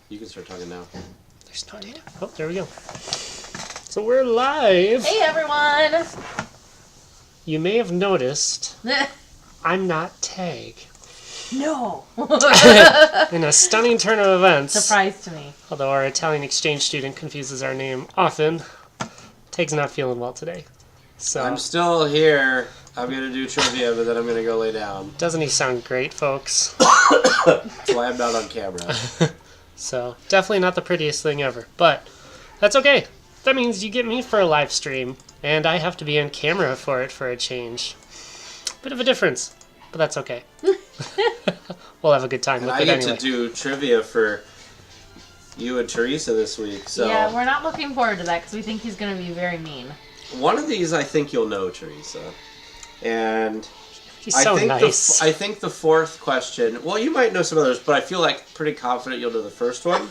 You can start talking now. There's no data. Oh, there we go. So we're live. Hey, everyone. You may have noticed I'm not Tag. No. In a stunning turn of events. Surprise to me. Although our Italian exchange student confuses our name often, Tag's not feeling well today. So I'm still here. I'm going to do trivia, but then I'm going to go lay down. Doesn't he sound great, folks? That's why I'm not on camera. So, definitely not the prettiest thing ever. But that's okay. That means you get me for a live stream, and I have to be on camera for it for a change. Bit of a difference, but that's okay. We'll have a good time And with I it get anyway. to do trivia for you and Teresa this week. So Yeah, we're not looking forward to that because we think he's going to be very mean. one of these I think you'll know, Teresa. And He's so nice. I think the fourth question, well, you might know some others, but I feel like pretty confident you'll know the first one.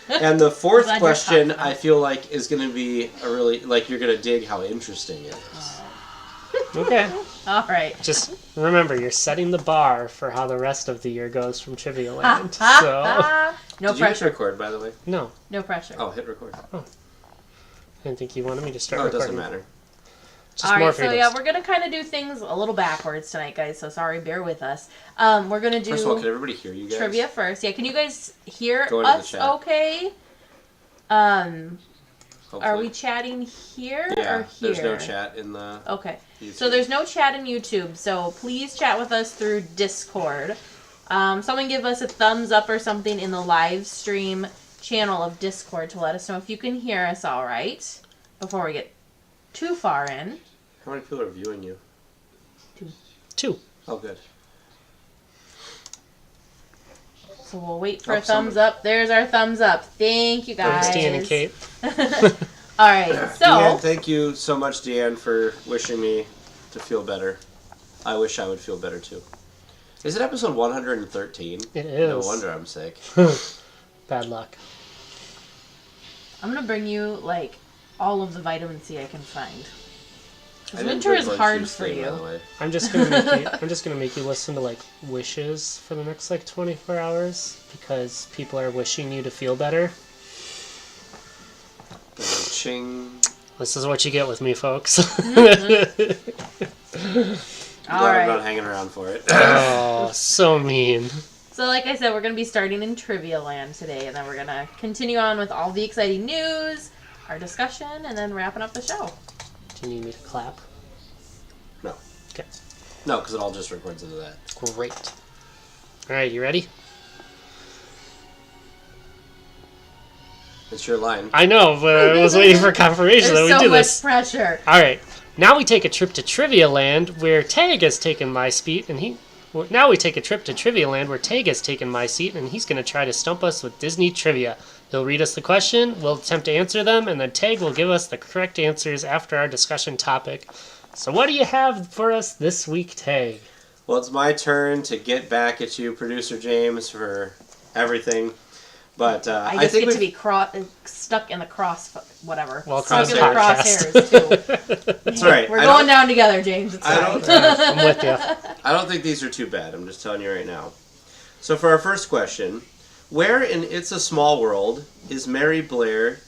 And the fourth Glad you're question, confident. I feel like, is going to be a really, like, you're going to dig how interesting it is. Okay. All right. Just remember, you're setting the bar for how the rest of the year goes from Trivia Land. So, No Did you hit pressure. record, by the way? no. No pressure. Oh, hit record. I didn't think you wanted me to start Oh, it recording. doesn't matter. Just All more right, so freedoms. yeah, we're going to kind of do things a little backwards tonight, guys, so sorry, bear with us. We're going to do First of all, can everybody hear you guys? trivia first. Yeah, can you guys hear Go into the us chat. okay? Hopefully. Are we chatting here Yeah, or here? there's no chat in the Okay. YouTube. So there's no chat in YouTube, so please chat with us through Discord. Someone give us a thumbs up or something in the live stream channel of Discord to let us know if you can hear us all right before we get too far in. How many people are viewing you? 2. Oh, good. So we'll wait for Oh, a thumbs up. There's our thumbs up. Thank you guys. Thanks, Deanne and Kate. All right, so Deanne, thank you so much, Deanne, for wishing me to feel better. I wish I would feel better, too. Is it episode 113? It is. No wonder I'm sick. Bad luck. I'm gonna bring you like all of the vitamin C I can find. I 'Cause didn't winter drink is lunch hard juice for today, by you. the way. I'm just gonna make you listen to like wishes for the next like 24 hours because people are wishing you to feel better. Ching. This is what you get with me, folks. I'm All glad I'm right. not hanging around for it. Oh, so mean. So like I said, we're going to be starting in Trivia Land today, and then we're going to continue on with all the exciting news, our discussion, and then wrapping up the show. Do you need me to clap? No. Okay. No, because it all just records into that. Great. All right, you ready? It's your line. I know, but I was waiting for confirmation that There's we so do much this. pressure. All right. Now we take a trip to Trivia Land where Tag has taken my seat, and Now we take a trip to Trivia Land where Tag has taken my seat, and he's going to try to stump us with Disney trivia. He'll read us the question, we'll attempt to answer them, and then Tag will give us the correct answers after our discussion topic. So what do you have for us this week, Tag? Well, it's my turn to get back at you, Producer James, for everything. But I I just think get to be stuck in the whatever. Well, Stuck in the podcast. crosshairs, too. That's right. We're going down together, James. It's I fine. don't. I'm with you. I don't think these are too bad. I'm just telling you right now. So for our first question, where in It's a Small World is Mary Blair?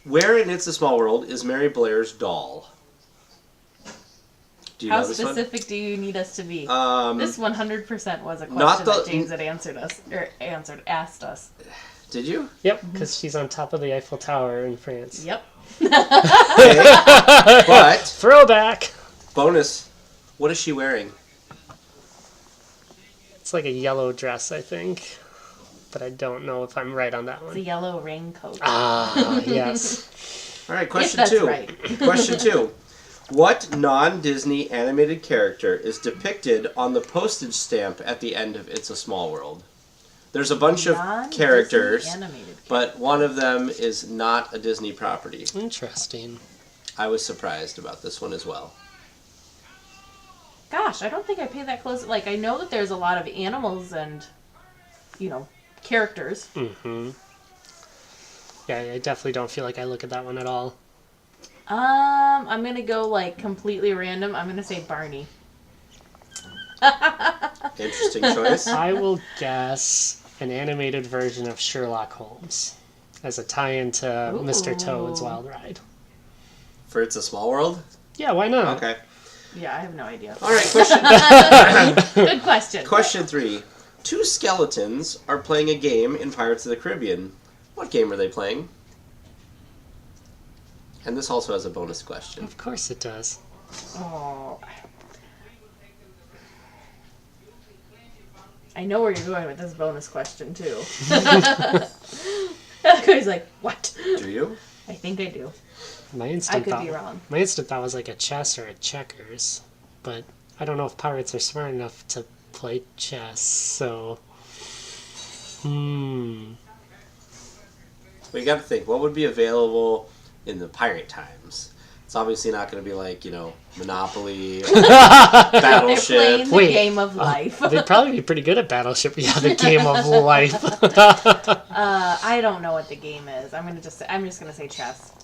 Where in It's a Small World is Mary Blair's doll? Do you How know this one? specific do you need us to be? This 100% was a question Not the- that James had asked us. Did you? Yep, because she's on top of the Eiffel Tower in France. Yep. Okay. But Throwback! bonus, what is she wearing? It's like a yellow dress, I think. But I don't know if I'm right on that It's a one. yellow raincoat. Ah, yes. All right, question that's two. right. Question two. What non-Disney animated character is depicted on the postage stamp at the end of It's a Small World? There's a bunch of Non-Disney characters, animated but one of them is not a Disney property. Interesting. I was surprised about this one as well. Gosh, I don't think I pay that close. Like, I know that there's a lot of animals and, characters. Mm-hmm. Yeah, I definitely don't feel like I look at that one at all. I'm gonna go, completely random. I'm gonna say Barney. Interesting choice. I will guess an animated version of Sherlock Holmes as a tie-in to Mr. Toad's Wild Ride. For It's a Small World? Yeah, why not? Okay. Yeah, I have no idea. All right, question. Good question. Question 3. 2 skeletons are playing a game in Pirates of the Caribbean. What game are they playing? And this also has a bonus question. Of course it does. Oh. I know where you're going with this bonus question, too. He's like, what? Do you? I think I do. My instant I could thought, be wrong. My instant thought was like a chess or a checkers, but I don't know if pirates are smart enough to play chess, so... We got to think, what would be available in the pirate times? It's obviously not going to be like, Monopoly, or Battleship. They're playing the Wait. game of life. They'd probably be pretty good at Battleship. Yeah, the game of life. I don't know what the game is. I'm just gonna say chess.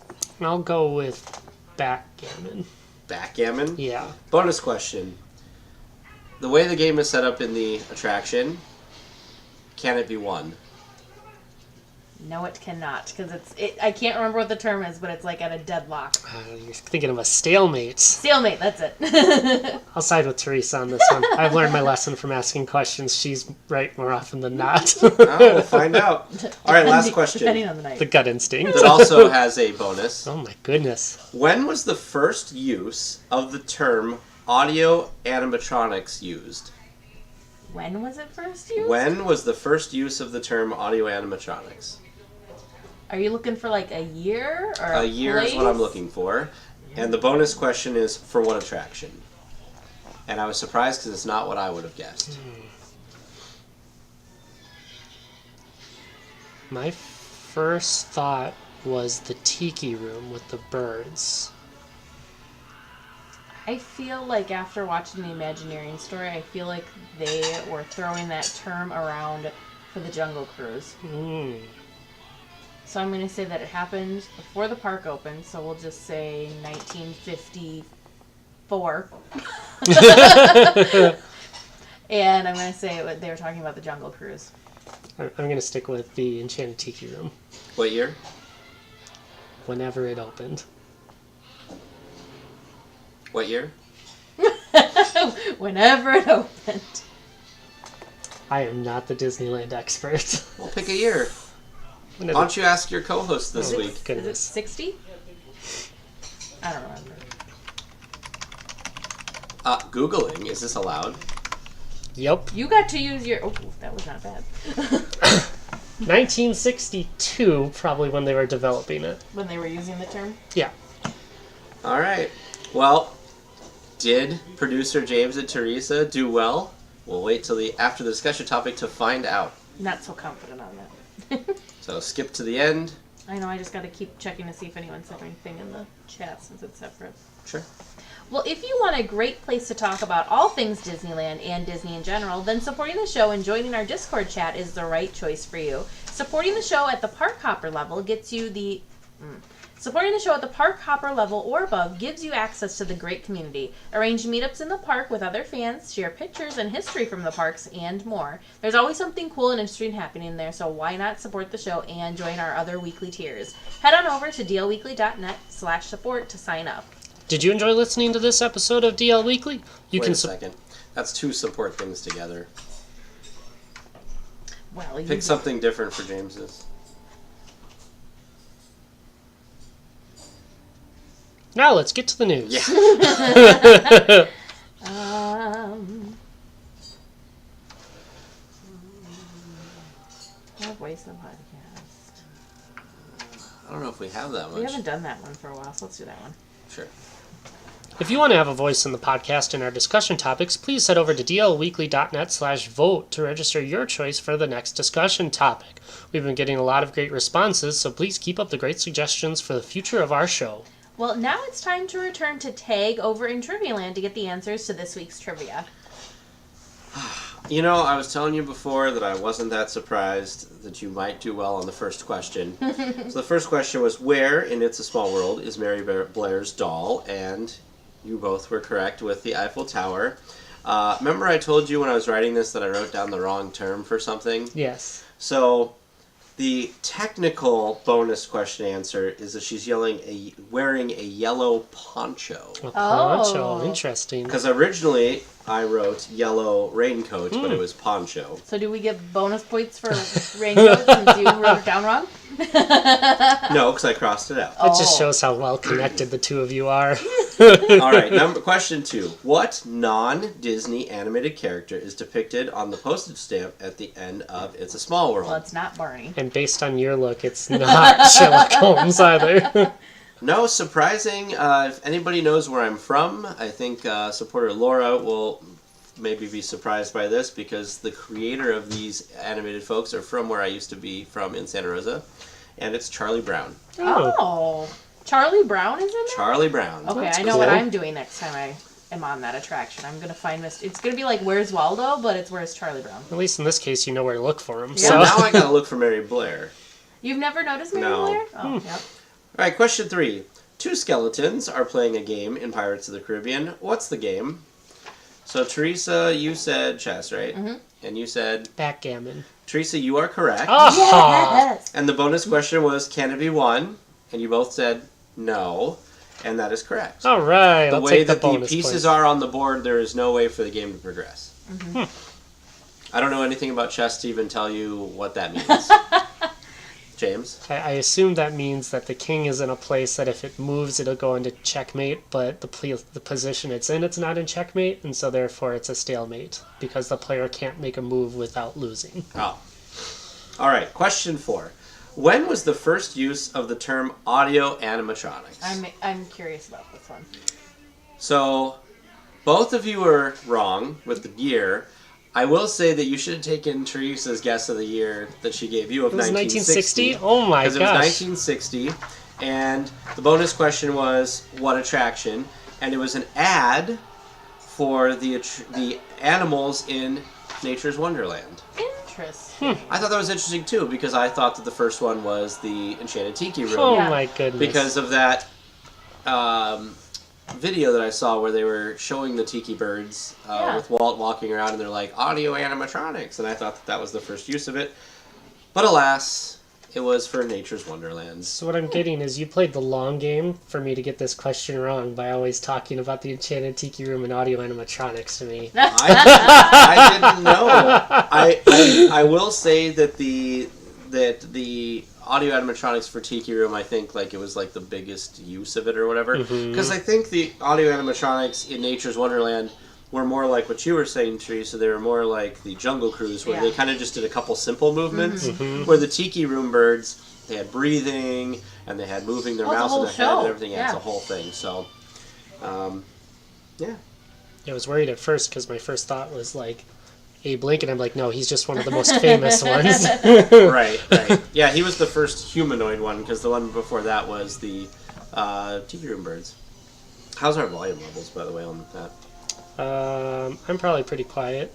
I'll go with backgammon. Backgammon? Yeah. Bonus question. The way the game is set up in the attraction, can it be won? No, it cannot, because I can't remember what the term is, but it's like at a deadlock. You're thinking of a stalemate. Stalemate, that's it. I'll side with Teresa on this one. I've learned my lesson from asking questions. She's right more often than not. Oh, we'll find out. All right, last question. Depending on the night. The gut instinct. That also has a bonus. Oh my goodness. When was the first use of the term audio animatronics used? When was it first used? When was the first use of the term audio animatronics? Are you looking for like a year or A year is what I'm looking for. And the bonus question is for what attraction? And I was surprised because it's not what I would have guessed. My first thought was the tiki room with the birds. I feel like after watching the Imagineering story, I feel like they were throwing that term around for the Jungle Cruise. So I'm going to say that it happened before the park opened, so we'll just say 1954. And I'm going to say they were talking about the Jungle Cruise. I'm going to stick with the Enchanted Tiki Room. What year? Whenever it opened. What year? Whenever it opened. I am not the Disneyland expert. Well, pick a year. Why don't you ask your co-host this week? Is it Goodness. 60? I don't remember. Googling, is this allowed? Yep. You got to use your... Oh, that was not bad. 1962, probably when they were developing it. When they were using the term? Yeah. All right. Well, did producer James and Teresa do well? We'll wait till after the discussion topic to find out. Not so confident on that. So skip to the end. I know, I just got to keep checking to see if anyone said anything in the chat since it's separate. Sure. Well, if you want a great place to talk about all things Disneyland and Disney in general, then supporting the show and joining our Discord chat is the right choice for you. Supporting the show at the Park Hopper level gets you the... Supporting the show at the Park Hopper level or above gives you access to the great community. Arrange meetups in the park with other fans, share pictures and history from the parks, and more. There's always something cool and interesting happening there, so why not support the show and join our other weekly tiers? Head on over to DLWeekly.net/support to sign up. Did you enjoy listening to this episode of DL Weekly? Wait a second. That's two support things together. Well, Pick something different for James's. Now let's get to the news. Yeah. Our voice of podcast. I don't know if we have that much. We haven't done that one for a while, so let's do that one. Sure. If you want to have a voice in the podcast and our discussion topics, please head over to dlweekly.net/vote to register your choice for the next discussion topic. We've been getting a lot of great responses, so please keep up the great suggestions for the future of our show. Well, now it's time to return to Tag over in Trivia Land to get the answers to this week's trivia. You know, I was telling you before that I wasn't that surprised that you might do well on the first question. So the first question was, where in It's a Small World is Mary Blair's doll? And you both were correct with the Eiffel Tower. Remember I told you when I was writing this that I wrote down the wrong term for something? Yes. So, the technical bonus question answer is that she's wearing a yellow poncho. A poncho. Oh. Interesting. Because originally I wrote yellow raincoat, but it was poncho. So do we get bonus points for raincoat since you wrote it down wrong? No, because I crossed it out. It just shows how well connected the two of you are. All right, question 2. What non-Disney animated character is depicted on the postage stamp at the end of It's a Small World? Well, it's not Barney. And based on your look, it's not Sherlock Holmes either. No, surprising. If anybody knows where I'm from, I think supporter Laura will maybe be surprised by this because the creator of these animated folks are from where I used to be from in Santa Rosa, and it's Charlie Brown. Oh. Charlie Brown is in there? Charlie Brown. Okay, That's I know cool. what I'm doing next time I am on that attraction. I'm going to find It's going to be like Where's Waldo, but it's Where's Charlie Brown. At least in this case, you know where to look for him. Yeah. Well, So. now I gotta look for Mary Blair. You've never noticed Mary No. Blair? Oh, yep. All right, question 3. 2 skeletons are playing a game in Pirates of the Caribbean. What's the game? So, Teresa, you said chess, right? Mm-hmm. And you said... Backgammon. Teresa, you are correct. Oh! Yes! And the bonus question was, can it be won? And you both said no, and that is correct. All right, The I'll way take the that the bonus pieces points. are on the board, there is no way for the game to progress. I don't know anything about chess to even tell you what that means. James? I assume that means that the king is in a place that if it moves, it'll go into checkmate, but the position it's in, it's not in checkmate, and so therefore it's a stalemate, because the player can't make a move without losing. Oh. All right, question 4. When was the first use of the term audio animatronics? I'm curious about this one. So, both of you were wrong with the year. I will say that you should have taken Teresa's guess of the year that she gave you of It was 1960. 1960? Oh my gosh. Because it was 1960, and the bonus question was, what attraction? And it was an ad for the animals in Nature's Wonderland. Interesting. I thought that was interesting too, because I thought that the first one was the Enchanted Tiki Room. Oh Yeah. my goodness. Because of that video that I saw where they were showing the tiki birds with Walt walking around, and they're like, audio animatronics, and I thought that was the first use of it. But alas, it was for Nature's Wonderlands. So what I'm getting is you played the long game for me to get this question wrong by always talking about the Enchanted Tiki Room and audio animatronics to me. I didn't know. I will say that the audio animatronics for Tiki Room, I think like it was like the biggest use of it or whatever. Because I think the audio animatronics in Nature's Wonderland were more like what you were saying, Teresa. They were more like the Jungle Cruise, where they kind of just did a couple simple movements. Where the Tiki Room birds, they had breathing and they had moving their mouths and their head and everything. Yeah, it's a whole thing. So, yeah. I was worried at first because my first thought was like Abe Lincoln. I'm like, no, he's just one of the most famous ones. Right. Yeah, he was the first humanoid one, because the one before that was the Tiki Room birds. How's our volume levels, by the way, on that? I'm probably pretty quiet.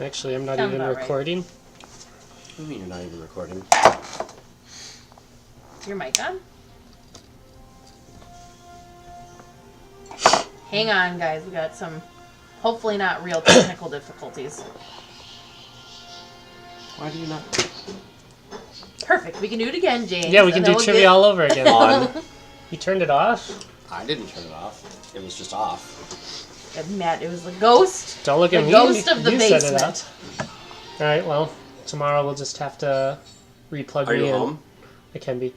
Actually, I'm not Sounds even about right. recording. What do you mean you're not even recording? Your mic on? Hang on, guys. We got some, hopefully not real technical difficulties. Why do you not? Perfect. We can do it again, James. Yeah, we can and do then we'll trivia get- all over again. On. You turned it off? I didn't turn it off. It was just off. Matt, it was the ghost. Don't look at The me. ghost of the You set it basement. up. All right. Well, tomorrow we'll just have to replug Are me you in. home? I can be.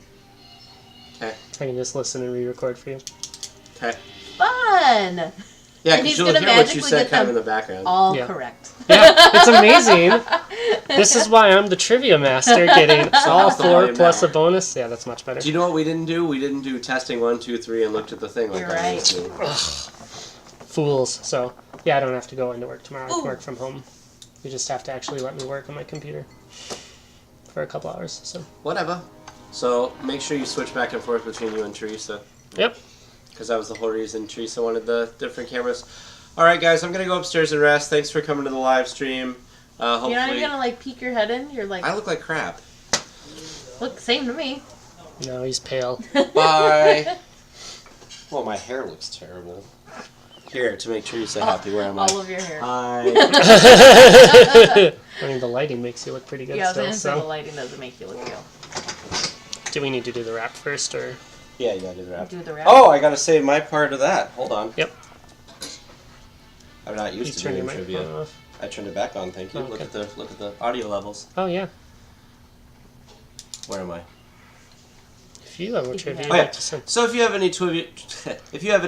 Okay. I can just listen and re-record for you. Okay. Fun. Yeah, And because he's you'll gonna hear what you magically said get kind of them in the background. All Yeah. correct. Yeah, it's amazing. This is why I'm the trivia master, getting all How's the 4 volume plus now? a bonus. Yeah, that's much better. Do you know what we didn't do? We didn't do testing 1, 2, 3 and looked at the thing like You're I right. used to. Fools. So, yeah, I don't have to go into work tomorrow. I Ooh. can work from home. You just have to actually let me work on my computer for a couple hours. So, Whatever. So make sure you switch back and forth between you and Teresa, yep. because that was the whole reason Teresa wanted the different cameras. All right, guys, I'm gonna go upstairs and rest. Thanks for coming to the live stream. Hopefully, You're not even gonna like peek your head in. You're like, I look like crap. look, same to me. No, he's pale. Bye. Well, my hair looks terrible. Here, to make Teresa happy, where am I? All of your hair. Hi. I mean, the lighting makes you look pretty good Yeah, I was still. gonna say the So, lighting doesn't make you look good. do we need to do the wrap first, or? Yeah, you gotta do the wrap. Do the wrap. Oh, I gotta say my part of that. Hold on. Yep. I'm not used You to turn your doing trivia. microphone off. I turned it back on, thank you. Oh, okay. Look at the audio levels. Oh yeah. Where am I? If you have a If you trivia, have- you'd Oh, yeah. like to send. So if you have any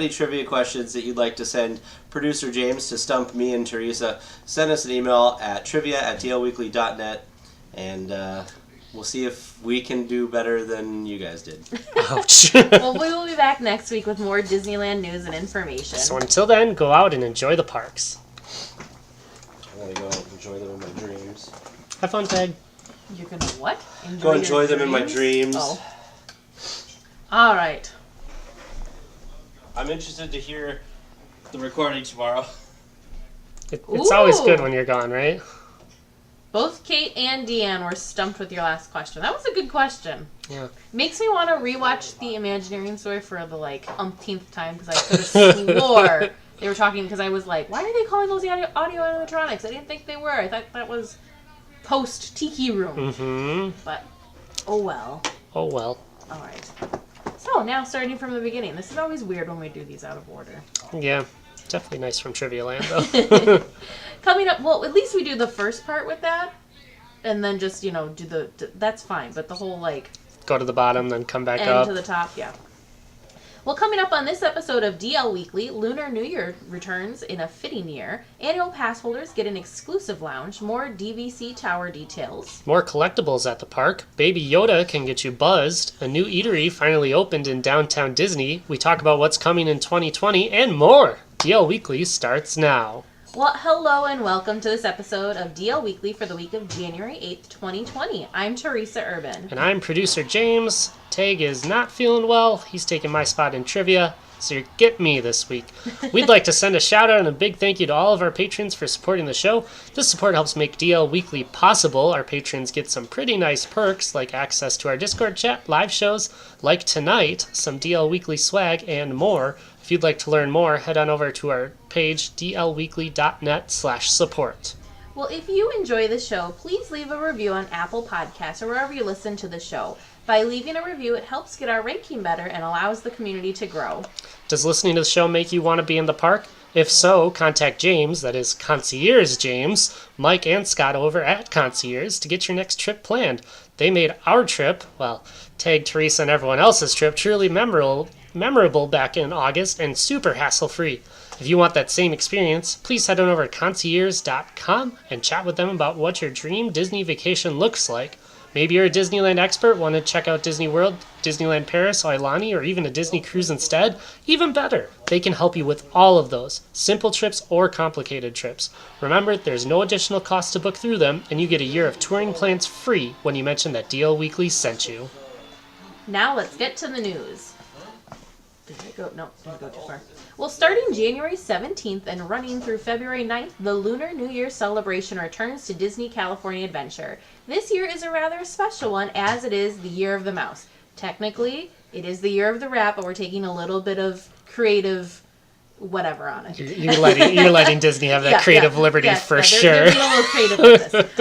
trivia questions that you'd like to send producer James to stump me and Teresa, send us an email at trivia@dlweekly.net, and we'll see if we can do better than you guys did. Ouch. Well, we will be back next week with more Disneyland news and information. So until then, go out and enjoy the parks. I'm gonna go enjoy them in my dreams. Have fun, Tag. You're gonna what? Go your enjoy them in my dreams. Oh. All right. I'm interested to hear the recording tomorrow. It's always Ooh. good when you're gone, right? Both Kate and Deanne were stumped with your last question. That was a good question. Yeah. Makes me want to rewatch the Imagineering story for the umpteenth time because I could have swore they were talking because I was like, why are they calling those audio animatronics? I didn't think they were. I thought that was post Tiki Room. Mm-hmm. But oh well. Oh well. All right. So now starting from the beginning. This is always weird when we do these out of order. Yeah. Definitely nice from Trivia Land, though. Coming up, well, at least we do the first part with that, and then just do that's fine. But the whole Go to the bottom, then come back end up. to the top, yeah. Well, coming up on this episode of DL Weekly, Lunar New Year returns in a fitting year. Annual pass holders get an exclusive lounge. More DVC tower details. More collectibles at the park. Baby Yoda can get you buzzed. A new eatery finally opened in downtown Disney. We talk about what's coming in 2020 and more. DL Weekly starts now. Well, hello and welcome to this episode of DL Weekly for the week of January 8th, 2020. I'm Teresa Urban. And I'm producer James. Tag is not feeling well. He's taking my spot in trivia, so you get me this week. We'd like to send a shout out and a big thank you to all of our patrons for supporting the show. This support helps make DL Weekly possible. Our patrons get some pretty nice perks like access to our Discord chat, live shows like tonight, some DL Weekly swag, and more. If you'd like to learn more, head on over to our page, dlweekly.net/support. Well, if you enjoy the show, please leave a review on Apple Podcasts or wherever you listen to the show. By leaving a review, it helps get our ranking better and allows the community to grow. Does listening to the show make you want to be in the park? If so, contact James, that is Concierge James, Mike and Scott over at Concierge to get your next trip planned. They made our trip, well, Tag, Teresa, and everyone else's trip truly memorable back in August and super hassle-free. If you want that same experience, please head on over to concierge.com and chat with them about what your dream Disney vacation looks like. Maybe you're a Disneyland expert, want to check out Disney World, Disneyland Paris, Ailani, or even a Disney cruise instead? Even better, they can help you with all of those, simple trips or complicated trips. Remember, there's no additional cost to book through them, and you get a year of touring plans free when you mention that DL Weekly sent you. Now let's get to the news. Did I go? No, didn't go too far. Well, starting January 17th and running through February 9th, the Lunar New Year celebration returns to Disney California Adventure. This year is a rather special one as it is the Year of the Mouse. Technically, it is the Year of the Rat, but we're taking a little bit of creative whatever on it. You're letting Disney have that creative liberty for sure. They're being a little creative with this.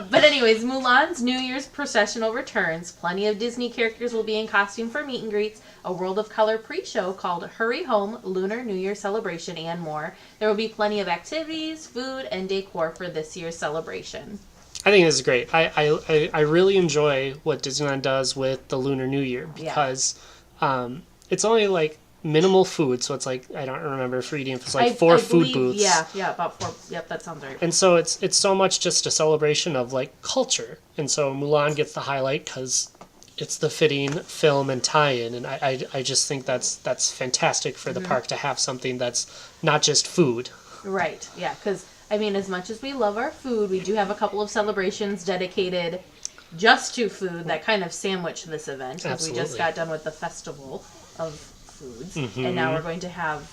But anyways, Mulan's New Year's processional returns. Plenty of Disney characters will be in costume for meet and greets, a World of Color pre-show called Hurry Home, Lunar New Year Celebration, and more. There will be plenty of activities, food, and decor for this year's celebration. I think this is great. I really enjoy what Disneyland does with the Lunar New Year because it's only minimal food, so it's I don't remember if reading if it's four food booths. Yeah, about 4. Yep, that sounds right. And so it's so much just a celebration of culture, and so Mulan gets the highlight because it's the fitting film and tie-in, and I just think that's fantastic for the park to have something that's not just food. Right. Yeah, because as much as we love our food, we do have a couple of celebrations dedicated just to food that kind of sandwich this event. Because we just got done with the festival of foods, and now we're going to have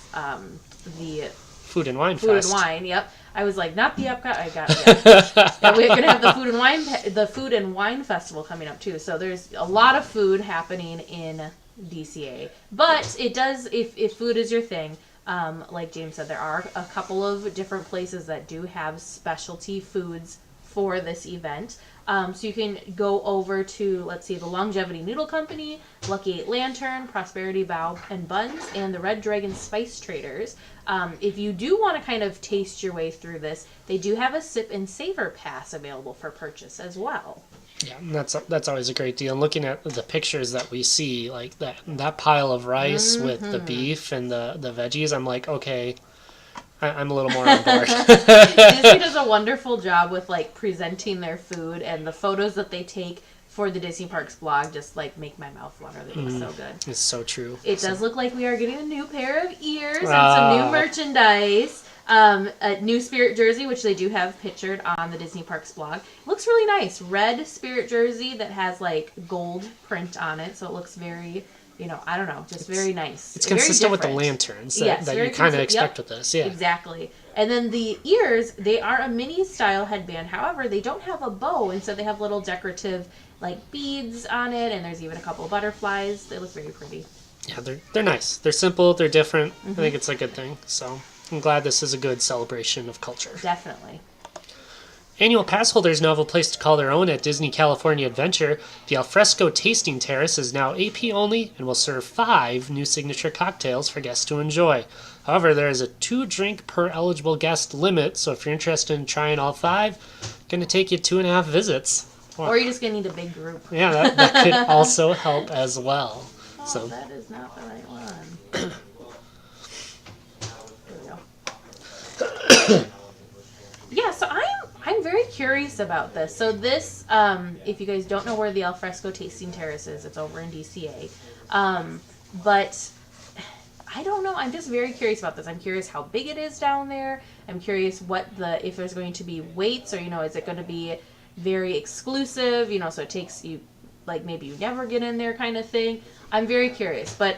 the Food and Wine Food Fest. and Wine, yep. I was like, not the Epcot. I got it. Yeah, we're gonna have the Food and Wine Festival coming up too. So there's a lot of food happening in DCA. But it does, if food is your thing, Like James said, there are a couple of different places that do have specialty foods for this event. So you can go over to, let's see, the Longevity Noodle Company, Lucky 8 Lantern, Prosperity Bow and Buns, and the Red Dragon Spice Traders. If you do want to kind of taste your way through this, they do have a Sip and Savor Pass available for purchase as well. Yeah, that's always a great deal. And looking at the pictures that we see, like that pile of rice with the beef and the veggies, I'm like, okay, I'm a little more on board. Disney does a wonderful job with like presenting their food, and the photos that they take for the Disney Parks blog just like make my mouth water. They look so good. It's so true. It does look like we are getting a new pair of ears and some new merchandise. A new Spirit jersey, which they do have pictured on the Disney Parks blog. It looks really nice. Red Spirit jersey that has like gold print on it, so it looks very, I don't know, just very nice. It's consistent with the lanterns that you kind of expect with this. Yeah, exactly. And then the ears, they are a mini style headband. However, they don't have a bow, and so they have little decorative like beads on it, and there's even a couple of butterflies. They look very pretty. Yeah, they're nice. They're simple. They're different. I think it's a good thing. So I'm glad this is a good celebration of culture. Definitely. Annual pass holders now have a place to call their own at Disney California Adventure. The Alfresco Tasting Terrace is now AP only and will serve 5 new signature cocktails for guests to enjoy. However, there is a 2-drink per eligible guest limit, so if you're interested in trying all 5, it's going to take you 2.5 visits. Well, or you're just going to need a big group. Yeah, that could also help as well. Oh, so that is not the right one. Yeah, so I'm very curious about this. So this, if you guys don't know where the Alfresco Tasting Terrace is, it's over in DCA. But I don't know. I'm just very curious about this. I'm curious how big it is down there. I'm curious if there's going to be waits, or is it going to be very exclusive? So it takes you, like maybe you never get in there kind of thing. I'm very curious. But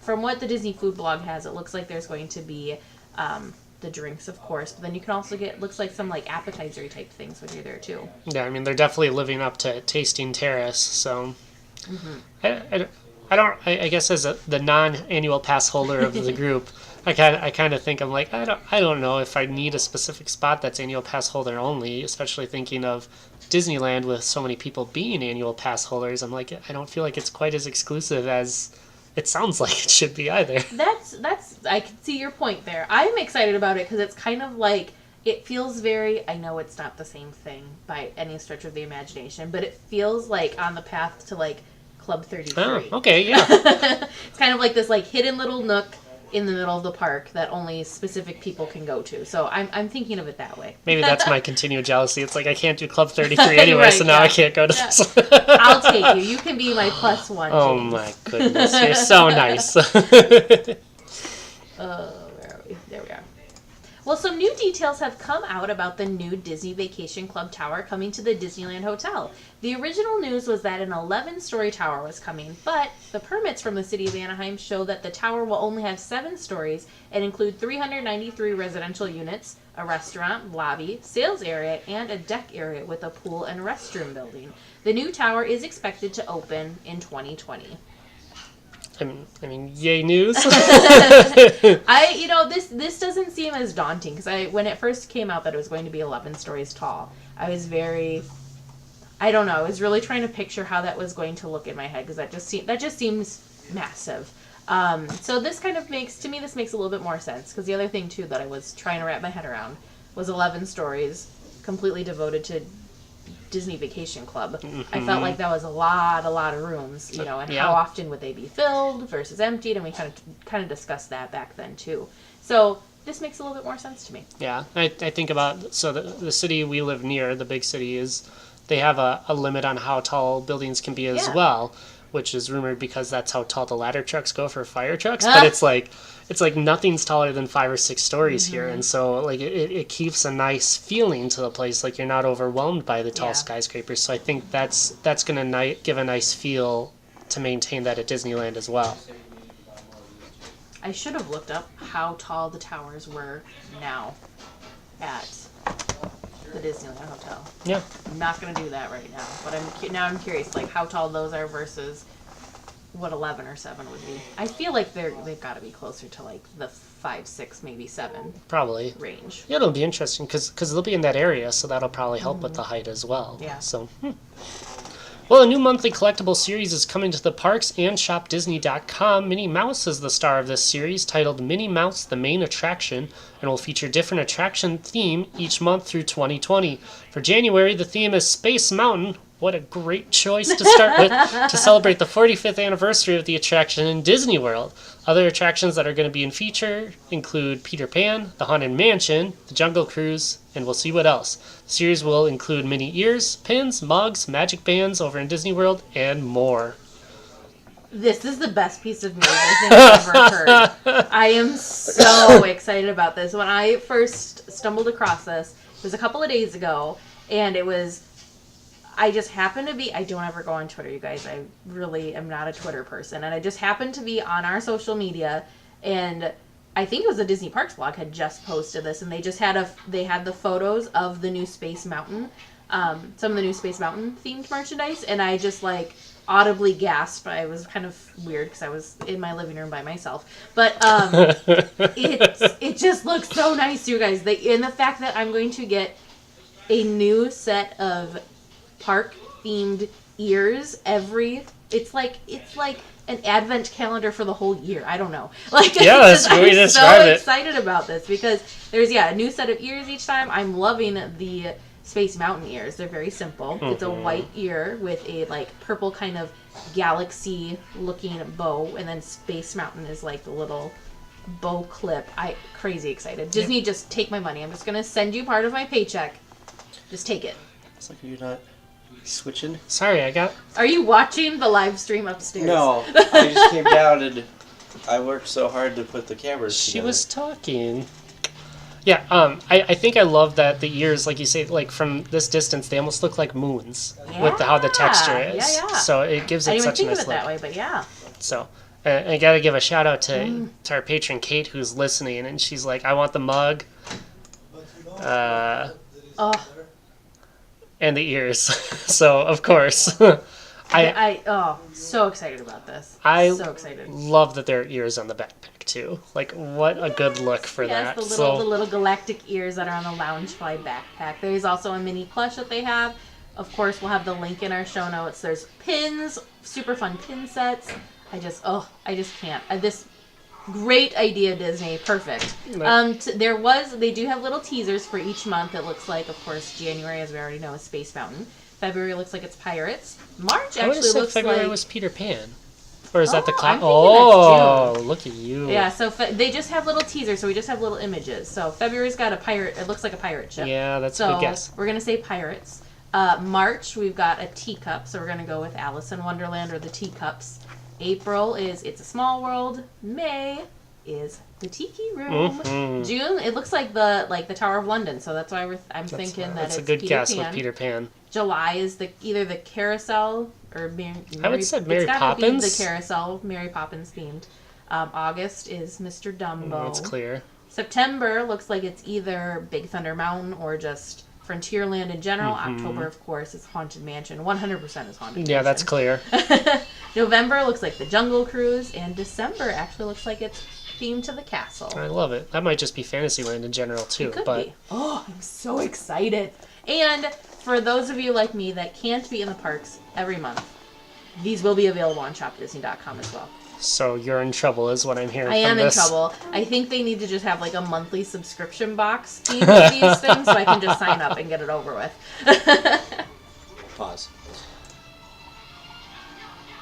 from what the Disney Food Blog has, it looks like there's going to be the drinks, of course, but then you can also get, looks like some like appetizer type things when you're there too. Yeah, I mean, they're definitely living up to Tasting Terrace, so I guess as the non-annual pass holder of the group, I kind of think I'm like, I don't know if I need a specific spot that's annual pass holder only, especially thinking of Disneyland with so many people being annual pass holders. I'm like, I don't feel like it's quite as exclusive as it sounds like it should be either. That's I can see your point there. I'm excited about it because it's kind of like, it feels very, I know it's not the same thing by any stretch of the imagination, but it feels like on the path to like Club 33. Oh, okay, yeah. It's kind of like this like hidden little nook in the middle of the park that only specific people can go to. So I'm thinking of it that way. Maybe that's my continued jealousy. It's like I can't do Club 33 anyway, right, so now I can't go to this. I'll take you. You can be my +1. Oh James. my goodness, you're so nice. Where are we? There we are. Well, some new details have come out about the new Disney Vacation Club Tower coming to the Disneyland Hotel. The original news was that an 11-story tower was coming, but the permits from the city of Anaheim show that the tower will only have 7 stories and include 393 residential units, a restaurant, lobby, sales area, and a deck area with a pool and restroom building. The new tower is expected to open in 2020. I mean, yay news. This doesn't seem as daunting because when it first came out that it was going to be 11 stories tall, I was I don't know, I was really trying to picture how that was going to look in my head because that just seems massive. So this kind of makes a little bit more sense because the other thing too that I was trying to wrap my head around was 11 stories completely devoted to Disney Vacation Club. I felt like that was a lot of rooms, and how often would they be filled versus emptied, and we kind of discussed that back then too. So this makes a little bit more sense to me. Yeah, I think about, the city we live near, the big city, they have a limit on how tall buildings can be as well, which is rumored because that's how tall the ladder trucks go for fire trucks. But it's like nothing's taller than 5 or 6 stories here, and so like it keeps a nice feeling to the place. Like you're not overwhelmed by the tall skyscrapers. So I think that's gonna give a nice feel to maintain that at Disneyland as well. I should have looked up how tall the towers were now at the Disneyland Hotel. Yeah. I'm not going to do that right now, but I'm curious, like how tall those are versus what 11 or 7 would be. I feel like they've got to be closer to like the 5, 6, maybe 7 Probably. range. Yeah, it'll be interesting because they'll be in that area, so that'll probably help with the height as well. Yeah. So, Well, a new monthly collectible series is coming to the parks and shopdisney.com. Minnie Mouse is the star of this series, titled Minnie Mouse: The Main Attraction, and will feature different attraction theme each month through 2020. For January, the theme is Space Mountain. What a great choice to start with to celebrate the 45th anniversary of the attraction in Disney World. Other attractions that are going to be in feature include Peter Pan, the Haunted Mansion, the Jungle Cruise, and we'll see what else. The series will include mini ears, pins, mugs, magic bands over in Disney World, and more. This is the best piece of news I think I've ever heard. I am so excited about this. When I first stumbled across this, it was a couple of days ago, and it was... I just happened to be... I don't ever go on Twitter, you guys. I really am not a Twitter person. And I just happened to be on our social media, and I think it was the Disney Parks blog had just posted this, and they just had they had the photos of the new Space Mountain, some of the new Space Mountain themed merchandise, and I just like audibly gasped. I was kind of weird because I was in my living room by myself, but it just looks so nice, you guys. And the fact that I'm going to get a new set of park themed ears it's like an advent calendar for the whole year. I don't know. Like, yeah, that's the way to describe it. I'm so excited about this because there's a new set of ears each time. I'm loving the Space Mountain ears. They're very simple. It's a white ear with a like purple kind of galaxy looking bow, and then Space Mountain is like the little bow clip. Crazy excited. Disney, just take my money. I'm just gonna send you part of my paycheck. Just take it. It's like you're not switching. Sorry, Are you watching the live stream upstairs? No, I just came down and I worked so hard to put the cameras She together. was talking. Yeah, I think I love that the ears, like you say, like from this distance, they almost look like moons with how the texture is. Yeah. So it gives I it didn't such a even nice think of it look. that way, but yeah. So I got to give a shout out to our patron Kate, who's listening, and she's like, I want the mug. And the ears. So, of course. So excited about this. So excited. Love that there are ears on the backpack, too. Like, what a good look for that. The little galactic ears that are on the Loungefly backpack. There's also a mini plush that they have. Of course, we'll have the link in our show notes. There's pins, super fun pin sets. I just can't. This great idea, Disney. Perfect. They do have little teasers for each month. It looks like, of course, January, as we already know, is Space Mountain. February looks like it's Pirates. March actually looks February like... was Peter Pan. Or is that the I'm cloud? thinking that's June. Look at you. Yeah, so they just have little teasers, so we just have little images. So February's got a pirate. It looks like a pirate ship. Yeah, that's a good guess. We're going to say pirates. March, we've got a teacup, so we're going to go with Alice in Wonderland or the teacups. April is It's a Small World. May is the Tiki Room. June, it looks like the Tower of London, so that's why I'm thinking that it's a good Peter guess Pan. with Peter Pan. July is either the Carousel or Mary. I would say Mary it's gotta Poppins. Be the Carousel, Mary Poppins themed. August is Mr. Dumbo. That's clear. September looks like it's either Big Thunder Mountain or just Frontierland in general. October, of course, is Haunted Mansion. 100% is Haunted Mansion. Yeah, that's clear. November looks like the Jungle Cruise, and December actually looks like it's themed to the castle. I love it. That might just be Fantasyland in general, too. It could be. Oh, I'm so excited. And for those of you like me that can't be in the parks every month, these will be available on shopdisney.com as well. So you're in trouble is what I'm hearing I from am this. in trouble. I think they need to just have like a monthly subscription box themed with these things so I can just sign up and get it over with. Pause.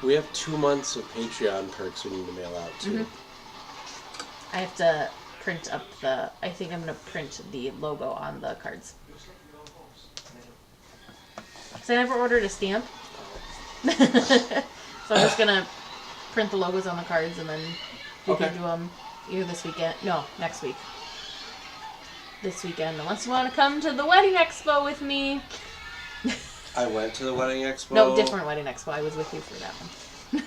We have 2 months of Patreon perks we need to mail out too. I have to print up I think I'm going to print the logo on the cards. Because I never ordered a stamp. So I'm just going to print the logos on the cards and then we can do them either this weekend. No, next week. This weekend. Unless you want to come to the Wedding Expo with me. I went to the Wedding Expo. No, different Wedding Expo. I was with you for that one.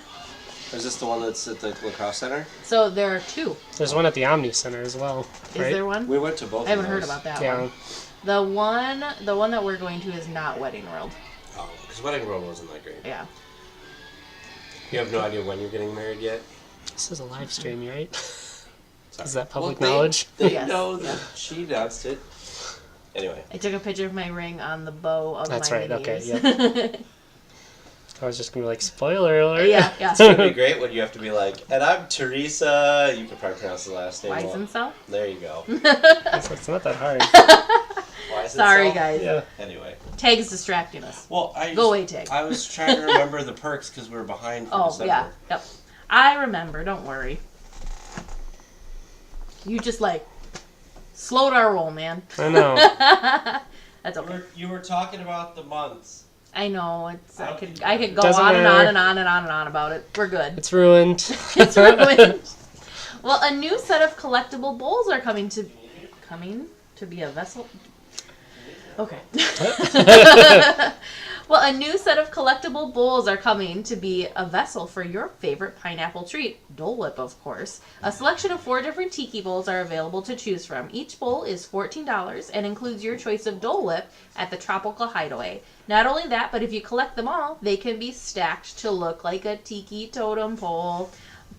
Is this the one that's at the lacrosse center? So there are 2. There's one at the Omni Center as well. Is there one? We went to both. I haven't of heard those. about that Yeah. one. The one that we're going to is not Wedding World. Oh, because Wedding World wasn't that great. Yeah. You have no idea when you're getting married yet? This is a live stream, right? Sorry. Is that public Well, knowledge? They Yes. know that she announced it. Anyway. I took a picture of my ring on the bow of That's my right, okay, yep. I was just going to be like, spoiler alert. Yeah. It's going to be great when you have to be like, and I'm Teresa. You can probably pronounce the last name. Weisenthal? There you go. It's not that hard. Sorry, guys. Yeah. Anyway. Tag's distracting us. Well, Go away, Tag. I was trying to remember the perks because we were behind for December. Yeah. Yep. I remember. Don't worry. You just slowed our roll, man. I know. That's okay. You were talking about the months. I know. It's. I Okay. could go Doesn't on and matter. on and on and on and on about it. We're good. It's ruined. It's ruined. Well, a new set of collectible bowls are coming to be a vessel. Okay. Well, a new set of collectible bowls are coming to be a vessel for your favorite pineapple treat, Dole Whip, of course. A selection of 4 different tiki bowls are available to choose from. Each bowl is $14 and includes your choice of Dole Whip at the Tropical Hideaway. Not only that, but if you collect them all, they can be stacked to look like a tiki totem pole.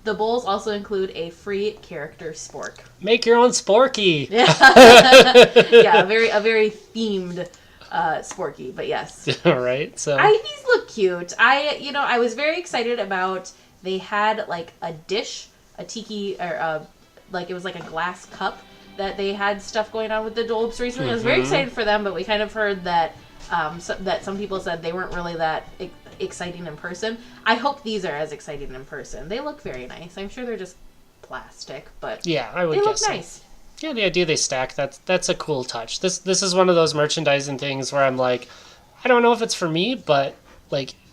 The bowls also include a free character spork. Make your own sporky. Yeah, a very themed sporky, but yes. All right. So These look cute. I was very excited about. They had a dish, a tiki, or it was like a glass cup that they had stuff going on with the Dole Whips recently. I was very excited for them, but we kind of heard that that some people said they weren't really that exciting in person. I hope these are as exciting in person. They look very nice. I'm sure they're just plastic, but yeah, I would they look guess so. nice. Yeah, the idea they stack, that's a cool touch. This is one of those merchandising things where I'm like, I don't know if it's for me, but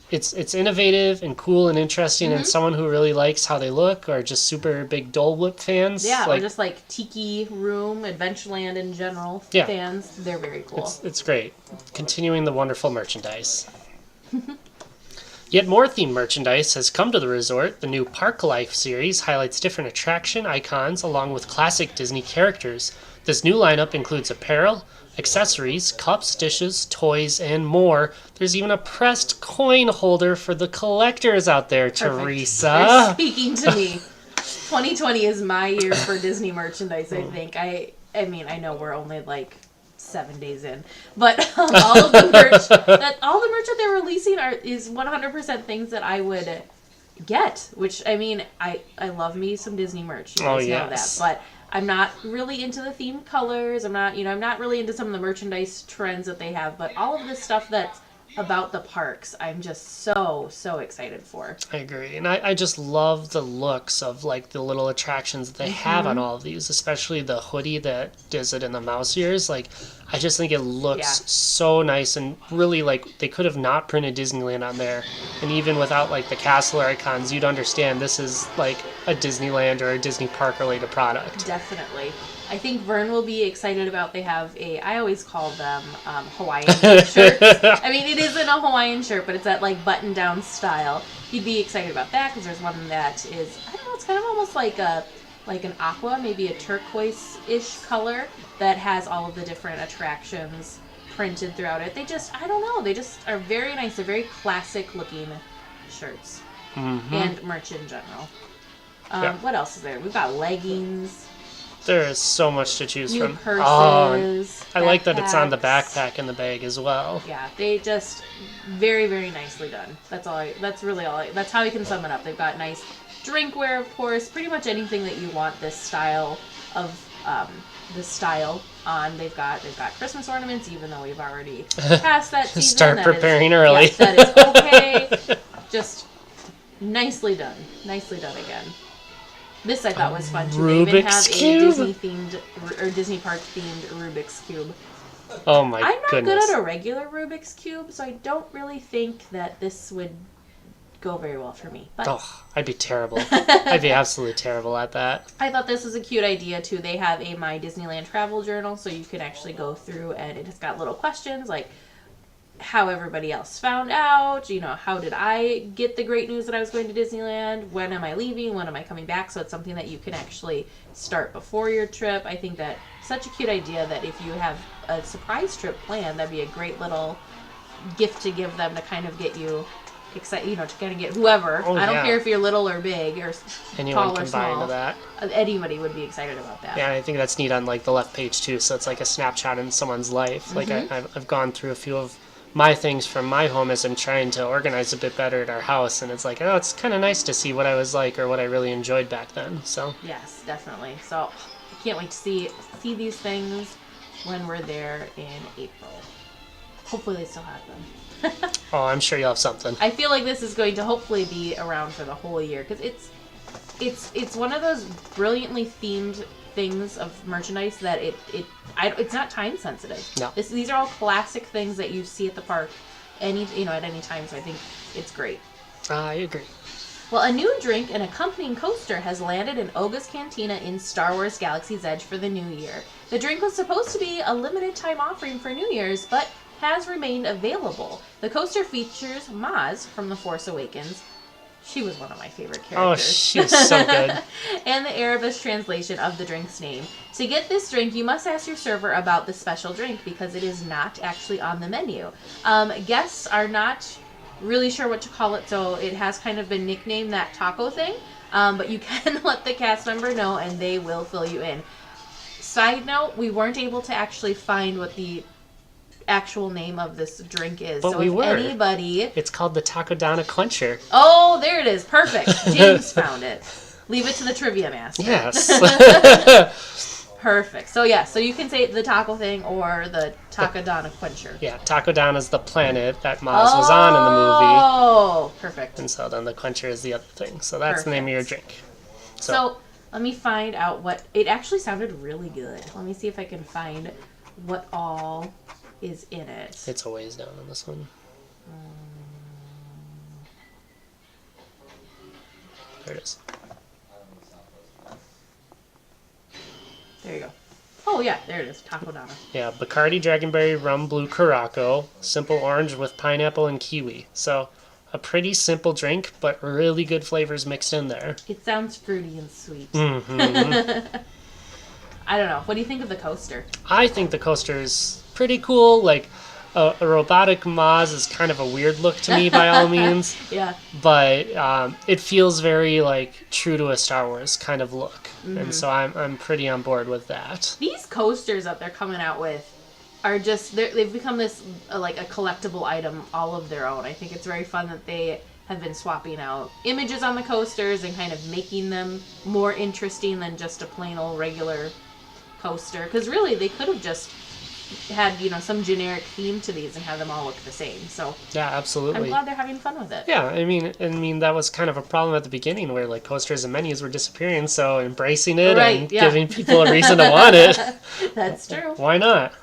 it's innovative and cool and interesting, and someone who really likes how they look or just super big Dole Whip fans. Yeah, or just Tiki Room, Adventureland in general fans. They're very cool. It's great. Continuing the wonderful merchandise. Yet more themed merchandise has come to the resort. The new Park Life series highlights different attraction icons along with classic Disney characters. This new lineup includes apparel, accessories, cups, dishes, toys, and more. There's even a pressed coin holder for the collectors out there, Perfect. Teresa. You're speaking to me. 2020 is my year for Disney merchandise, I think. I mean, I know we're only 7 days in, but all the merch that they're releasing is 100% things that I would get. Which I mean, I love me some Disney merch. You guys know that, but I'm not really into the themed colors. I'm not really into some of the merchandise trends that they have. But all of this stuff that's about the parks, I'm just so excited for. I agree. And I just love the looks of the little attractions that they have on all of these, especially the hoodie that does it in the mouse ears. I just think it looks so nice, and really they could have not printed Disneyland on there. And even without the castle icons, you'd understand this is a Disneyland or a Disney park related product. Definitely. I think Vern will be excited about. They have I always call them Hawaiian shirts. I mean, it isn't a Hawaiian shirt, but it's that button down style. He'd be excited about that because there's one that is, I don't know, it's kind of almost like an aqua, maybe a turquoise-ish color that has all of the different attractions printed throughout it. They just, I don't know, they just are very nice. They're very classic looking shirts and merch in general. What else is there? We've got leggings. There is so much to choose New from. purses, I like that it's on the backpacks. backpack and the bag as well. Yeah, they just very, very nicely done. That's how you can sum it up. They've got nice drinkware, of course, pretty much anything that you want this style on. They've got Christmas ornaments, even though we've already passed that season. Start preparing early. Yes, that is okay. Just nicely done. Nicely done again. This I thought was fun too. They even have Rubik's a Cube? Disney themed or Disney park themed Rubik's Cube. Oh my I'm not goodness. good at a regular Rubik's Cube, so I don't really think that this would go very well for me. But I'd be terrible. I'd be absolutely terrible at that. I thought this was a cute idea too. They have a My Disneyland Travel Journal, so you can actually go through and it has got little questions like how everybody else found out, how did I get the great news that I was going to Disneyland, when am I leaving, when am I coming back, so it's something that you can actually start before your trip. I think that such a cute idea that if you have a surprise trip planned, that'd be a great little gift to give them to kind of get you excited, to kind of get whoever. Oh, I don't yeah. care if you're little or big or Anyone tall or can buy small. into that. Anybody would be excited about that. Yeah, I think that's neat on like the left page too. So it's like a snapshot in someone's life. Like I've gone through a few of my things from my home as I'm trying to organize a bit better at our house, and it's like, oh, it's kind of nice to see what I was like or what I really enjoyed back then. So Yes, definitely. So I can't wait to see these things when we're there in April. Hopefully they still have them. oh, I'm sure you'll have something. I feel like this is going to hopefully be around for the whole year because it's one of those brilliantly themed things of merchandise that it's not time sensitive. No. These are all classic things that you see at the park at any time. So I think it's great. I agree. Well, a new drink and accompanying coaster has landed in Oga's Cantina in Star Wars Galaxy's Edge for the new year. The drink was supposed to be a limited time offering for New Year's, but has remained available. The coaster features Maz from The Force Awakens. She was one of my favorite characters. Oh, she was so good. And the Arabic translation of the drink's name. To get this drink, you must ask your server about the special drink because it is not actually on the menu. Guests are not really sure what to call it, so it has kind of been nicknamed that taco thing. But you can let the cast member know and they will fill you in. Side note, we weren't able to actually find what the actual name of this drink is. But so we if were. Anybody... It's called the Takodana Quencher. Oh, there it is. Perfect. James found it. Leave it to the trivia master. Yes. Perfect. So yeah, so you can say the taco thing or the Takodana Quencher. Yeah, Takodana's the planet that Maz was on in the movie. Oh, perfect. And so then the Quencher is the other thing. So that's the name of your drink. So let me find out what... It actually sounded really good. Let me see if I can find what all is in it. It's a ways down on this one. There it is. There you go. Oh yeah, there it is. Takodana. Yeah, Bacardi Dragonberry Rum Blue Curaçao, simple orange with pineapple and kiwi. So a pretty simple drink, but really good flavors mixed in there. It sounds fruity and sweet. Mm-hmm. I don't know. What do you think of the coaster? I think the coaster is pretty cool. Like, a robotic Maz is kind of a weird look to me by all means. Yeah. But it feels very, like, true to a Star Wars kind of look. Mm-hmm. And so I'm pretty on board with that. These coasters that they're coming out with are just... They've become this, like, a collectible item all of their own. I think it's very fun that they have been swapping out images on the coasters and kind of making them more interesting than just a plain old regular coaster. Because really, they could have just had, some generic theme to these and have them all look the same. So Yeah, absolutely. I'm glad they're having fun with it. Yeah, I mean that was kind of a problem at the beginning where like coasters and menus were disappearing, so embracing it and giving people a reason to want it. That's true. Why not?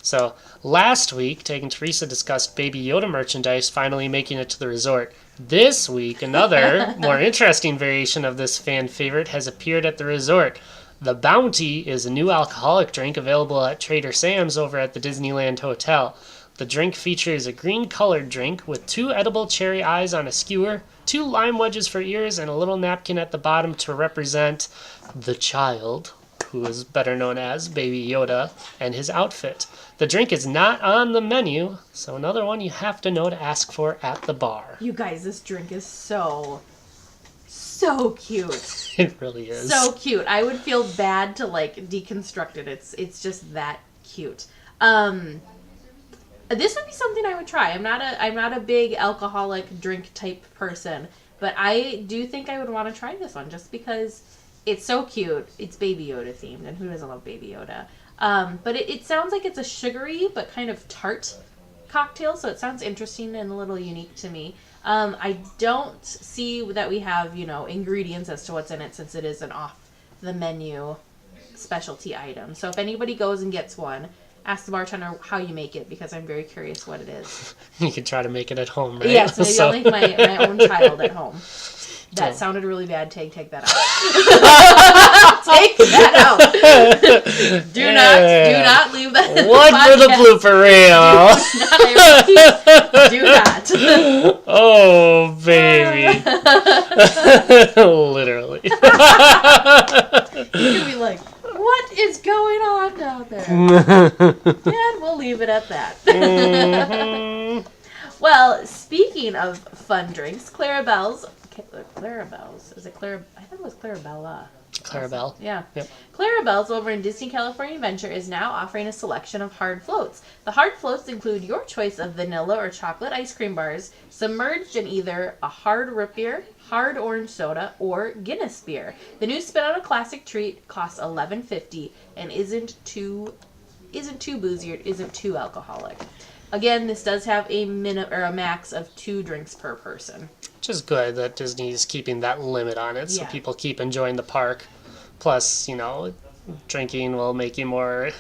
So, last week, Tig and Teresa discussed Baby Yoda merchandise finally making it to the resort. This week, another more interesting variation of this fan favorite has appeared at the resort. The Bounty is a new alcoholic drink available at Trader Sam's over at the Disneyland Hotel. The drink features a green-colored drink with 2 edible cherry eyes on a skewer, 2 lime wedges for ears, and a little napkin at the bottom to represent the child, who is better known as Baby Yoda, and his outfit. The drink is not on the menu, so another one you have to know to ask for at the bar. You guys, this drink is so cute. It really is. So cute. I would feel bad to deconstruct it. It's just that cute. This would be something I would try. I'm not a big alcoholic drink type person, but I do think I would want to try this one just because it's so cute. It's Baby Yoda themed, and who doesn't love Baby Yoda? But it sounds like it's a sugary but kind of tart cocktail, so it sounds interesting and a little unique to me. I don't see that we have, ingredients as to what's in it since it is an off-the-menu specialty item. So if anybody goes and gets one, ask the bartender how you make it because I'm very curious what it is. You can try to make it at home, right? Yes, maybe I'll make my own child at home. That sounded really bad. Take that out. Take that out. Do not leave that. One for the blooper reel. Do not. Oh, baby. Literally. You're gonna be like, what is going on down there? And we'll leave it at that. Mm-hmm. Well, speaking of fun drinks, Clarabelle's. Is it Clara? I thought it was Clarabella. Clarabelle. Yeah. Yep. Clarabelle's over in Disney California Adventure is now offering a selection of hard floats. The hard floats include your choice of vanilla or chocolate ice cream bars submerged in either a hard root beer, hard orange soda, or Guinness beer. The new spin on a classic treat costs $11.50 and isn't too boozy or isn't too alcoholic. Again, this does have a max of 2 drinks per person. Which is good that Disney's keeping that limit on it, so Yeah. people keep enjoying the park. Plus, drinking will make you more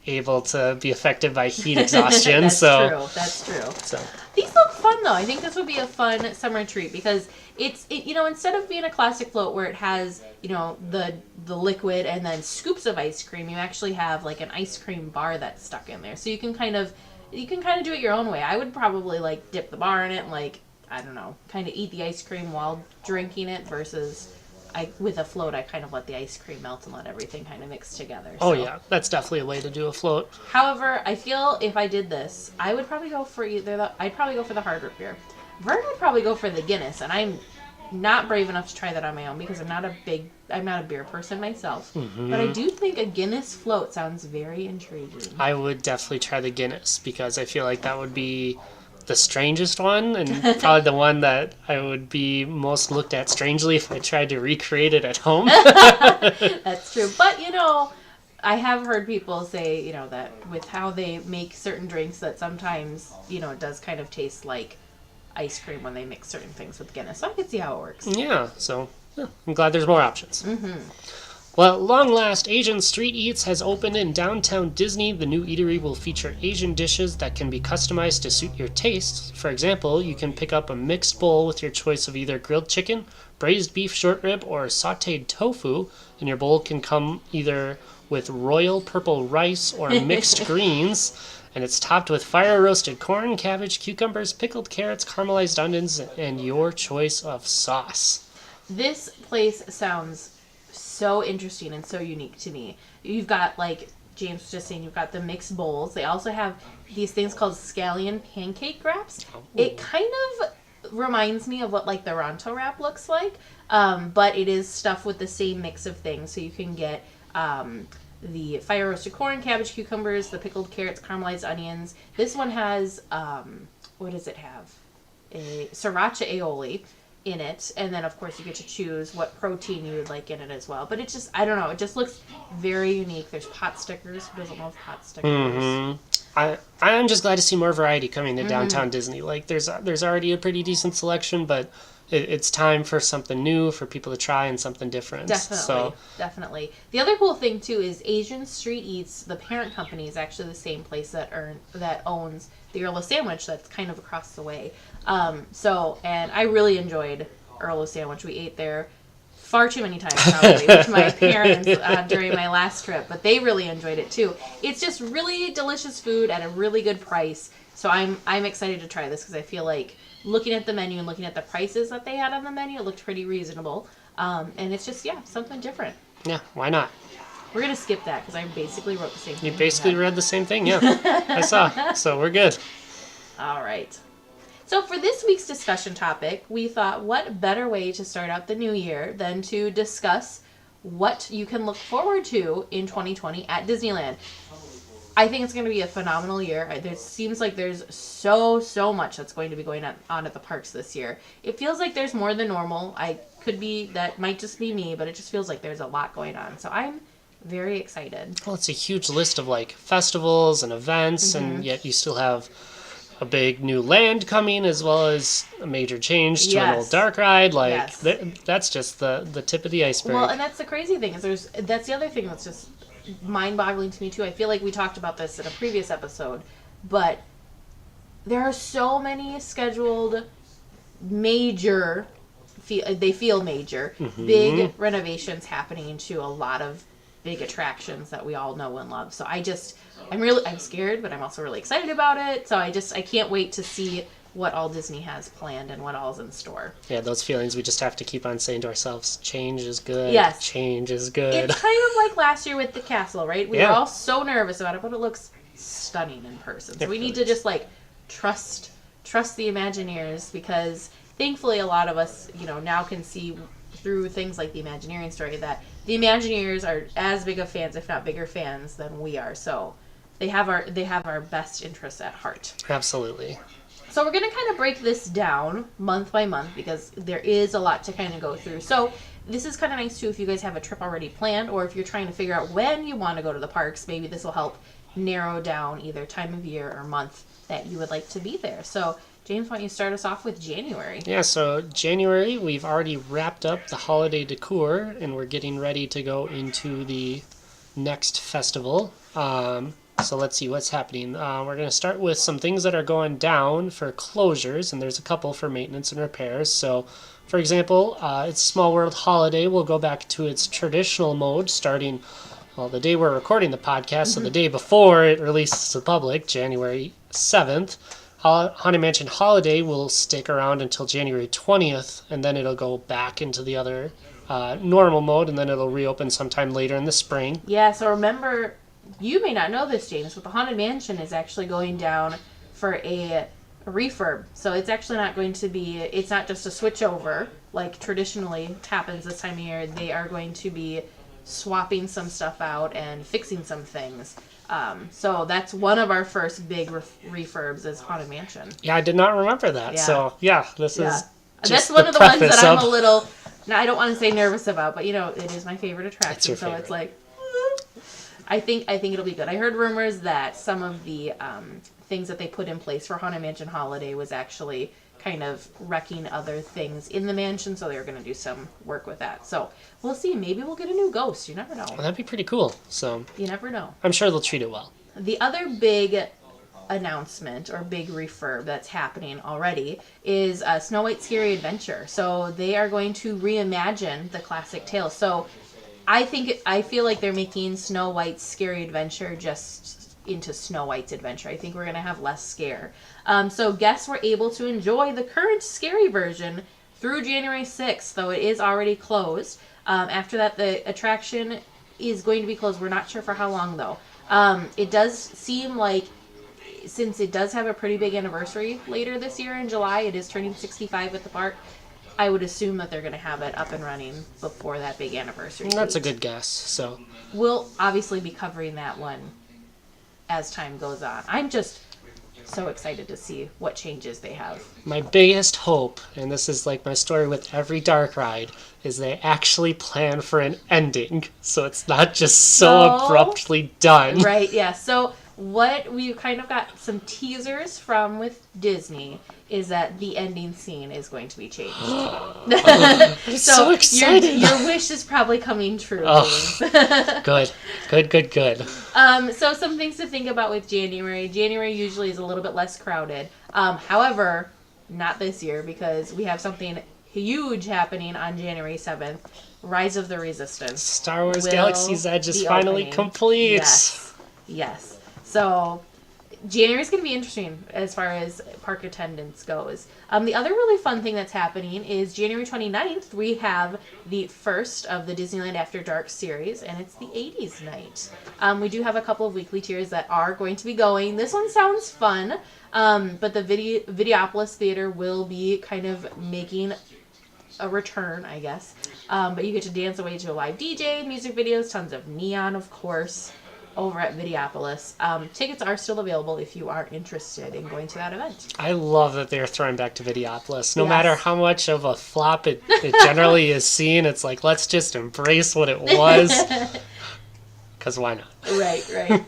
able to be affected by heat exhaustion. That's true. That's true. So These look fun though. I think this would be a fun summer treat because it instead of being a classic float where it has the liquid and then scoops of ice cream, you actually have like an ice cream bar that's stuck in there, so you can kind of do it your own way. I would probably like dip the bar in it and kind of eat the ice cream while drinking it versus with a float, I kind of let the ice cream melt and let everything kind of mix together. Oh, so. yeah. That's definitely a way to do a float. However, I feel if I did this, I would probably go for I'd probably go for the hard root beer. Vern would probably go for the Guinness, and I'm not brave enough to try that on my own because I'm not a beer person myself. Mm-hmm. But I do think a Guinness float sounds very intriguing. I would definitely try the Guinness because I feel like that would be the strangest one and probably the one that I would be most looked at strangely if I tried to recreate it at home. That's true. But, I have heard people say, that with how they make certain drinks that sometimes, it does kind of taste like ice cream when they mix certain things with Guinness. So I can see how it works. Yeah, so I'm glad there's more options. Mm-hmm. Well, at long last, Asian Street Eats has opened in downtown Disney. The new eatery will feature Asian dishes that can be customized to suit your tastes. For example, you can pick up a mixed bowl with your choice of either grilled chicken, braised beef short rib, or sautéed tofu, and your bowl can come either with royal purple rice or mixed greens, and it's topped with fire-roasted corn, cabbage, cucumbers, pickled carrots, caramelized onions, and your choice of sauce. This place sounds so interesting and so unique to me. You've got, like James was just saying, you've got the mixed bowls. They also have these things called scallion pancake wraps. Oh. It kind of reminds me of what like the Ronto wrap looks like, but it is stuffed with the same mix of things. So you can get the fire roasted corn, cabbage, cucumbers, the pickled carrots, caramelized onions. This one has what does it have? A sriracha aioli in it, and then of course you get to choose what protein you would like in it as well. But it's just, I don't know, it just looks very unique. There's pot stickers. Who doesn't love pot stickers? Mm-hmm. I'm just glad to see more variety coming to downtown Disney. Like there's already a pretty decent selection, but it's time for something new for people to try and something different. Definitely. The other cool thing too is Asian Street Eats, the parent company, is actually the same place that owns the Earl of Sandwich that's kind of across the way. And I really enjoyed Earl of Sandwich. We ate there far too many times probably with my parents during my last trip, but they really enjoyed it too. It's just really delicious food at a really good price. So I'm excited to try this because I feel like looking at the menu and looking at the prices that they had on the menu, it looked pretty reasonable. And it's just, something different. Yeah, why not? We're going to skip that because I basically wrote the same thing. You basically read the same thing, yeah. I saw. So we're good. All right. So for this week's discussion topic, we thought what better way to start out the new year than to discuss what you can look forward to in 2020 at Disneyland. I think it's going to be a phenomenal year. It seems like there's so much that's going to be going on at the parks this year. It feels like there's more than normal. That might just be me, but it just feels like there's a lot going on. So I'm very excited. Well, it's a huge list of like festivals and events, and yet you still have a big new land coming as well as a major change to an old dark ride. That's just the tip of the iceberg. Well, and that's the crazy thing is that's the other thing that's just mind-boggling to me too. I feel like we talked about this in a previous episode, but there are so many scheduled major, big renovations happening to a lot of big attractions that we all know and love. So I'm scared, but I'm also really excited about it. So I can't wait to see what all Disney has planned and what all's in store. Yeah, those feelings we just have to keep on saying to ourselves, change is good. Yes. Change is good. It's kind of like last year with the castle, right? We were all so nervous about it, but it looks stunning in person. So we need to just trust the Imagineers, because thankfully a lot of us, now can see through things like the Imagineering story that the Imagineers are as big of fans, if not bigger fans, than we are. So they have our best interests at heart. Absolutely. So we're going to kind of break this down month by month because there is a lot to kind of go through. So this is kind of nice too if you guys have a trip already planned, or if you're trying to figure out when you want to go to the parks. Maybe this will help narrow down either time of year or month that you would like to be there. So James, why don't you start us off with January? Yeah, so January, we've already wrapped up the holiday decor, and we're getting ready to go into the next festival. So let's see what's happening. We're going to start with some things that are going down for closures, and there's a couple for maintenance and repairs. So, for example, it's Small World Holiday will go back to its traditional mode starting, well, the day we're recording the podcast, so the day before it releases to the public, January 7th. Haunted Mansion Holiday will stick around until January 20th, and then it'll go back into the other normal mode, and then it'll reopen sometime later in the spring. Yeah, so remember, you may not know this, James, but the Haunted Mansion is actually going down for a refurb. So it's actually not going to be, it's not just a switch over like traditionally happens this time of year. They are going to be swapping some stuff out and fixing some things. So that's one of our first big refurbs is Haunted Mansion. Yeah, I did not remember that. Yeah. So, yeah, this is that's one of the ones that I'm a little, now I don't want to say nervous about, but it is my favorite attraction. It's your favorite. It's like, I think it'll be good. I heard rumors that some of the things that they put in place for Haunted Mansion Holiday was actually kind of wrecking other things in the mansion, so they were going to do some work with that. So we'll see. Maybe we'll get a new ghost. You never know. Well, that'd be pretty cool. So you never know. I'm sure they'll treat it well. The other big announcement or big refurb that's happening already is Snow White's Scary Adventure. So they are going to reimagine the classic tale. So I feel like they're making Snow White's Scary Adventure just into Snow White's Adventure. I think we're going to have less scare. So guests were able to enjoy the current scary version through January 6th, though it is already closed. After that, the attraction is going to be closed. We're not sure for how long, though. It does seem like, since it does have a pretty big anniversary later this year in July, it is turning 65 at the park. I would assume that they're going to have it up and running before that big anniversary. That's date. a good guess. So We'll obviously be covering that one as time goes on. I'm just so excited to see what changes they have. my biggest hope, and this is like my story with every dark ride, is they actually plan for an ending. So it's not just so abruptly done. Right, yeah. So what we kind of got some teasers from with Disney is that the ending scene is going to be changed. I'm so excited. Your wish is probably coming true. Good. So some things to think about with January. January usually is a little bit less crowded. However, not this year because we have something huge happening on January 7th. Rise of the Resistance. Star Wars Galaxy's Edge is finally complete. Yes. So January is going to be interesting as far as park attendance goes. The other really fun thing that's happening is January 29th, we have the first of the Disneyland After Dark series, and it's the 80s night. We do have a couple of weekly tiers that are going to be going. This one sounds fun, but the Videopolis Theater will be kind of making a return, I guess. But you get to dance away to a live DJ, music videos, tons of neon, of course, over at Videopolis. Tickets are still available if you are interested in going to that event. I love that they're throwing back to Videopolis. No matter how much of a flop it generally is seen, it's like, let's just embrace what it was. Because why not? Right.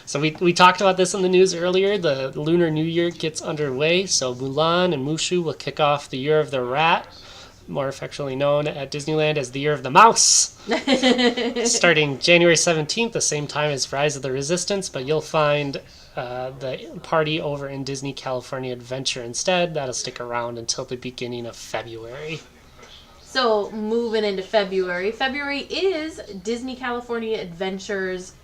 So we talked about this in the news earlier. The Lunar New Year gets underway. So Mulan and Mushu will kick off the Year of the Rat, more affectionately known at Disneyland as the Year of the Mouse, starting January 17th, the same time as Rise of the Resistance, but you'll find the party over in Disney California Adventure instead. That'll stick around until the beginning of February. So moving into February. February is Disney California Adventure's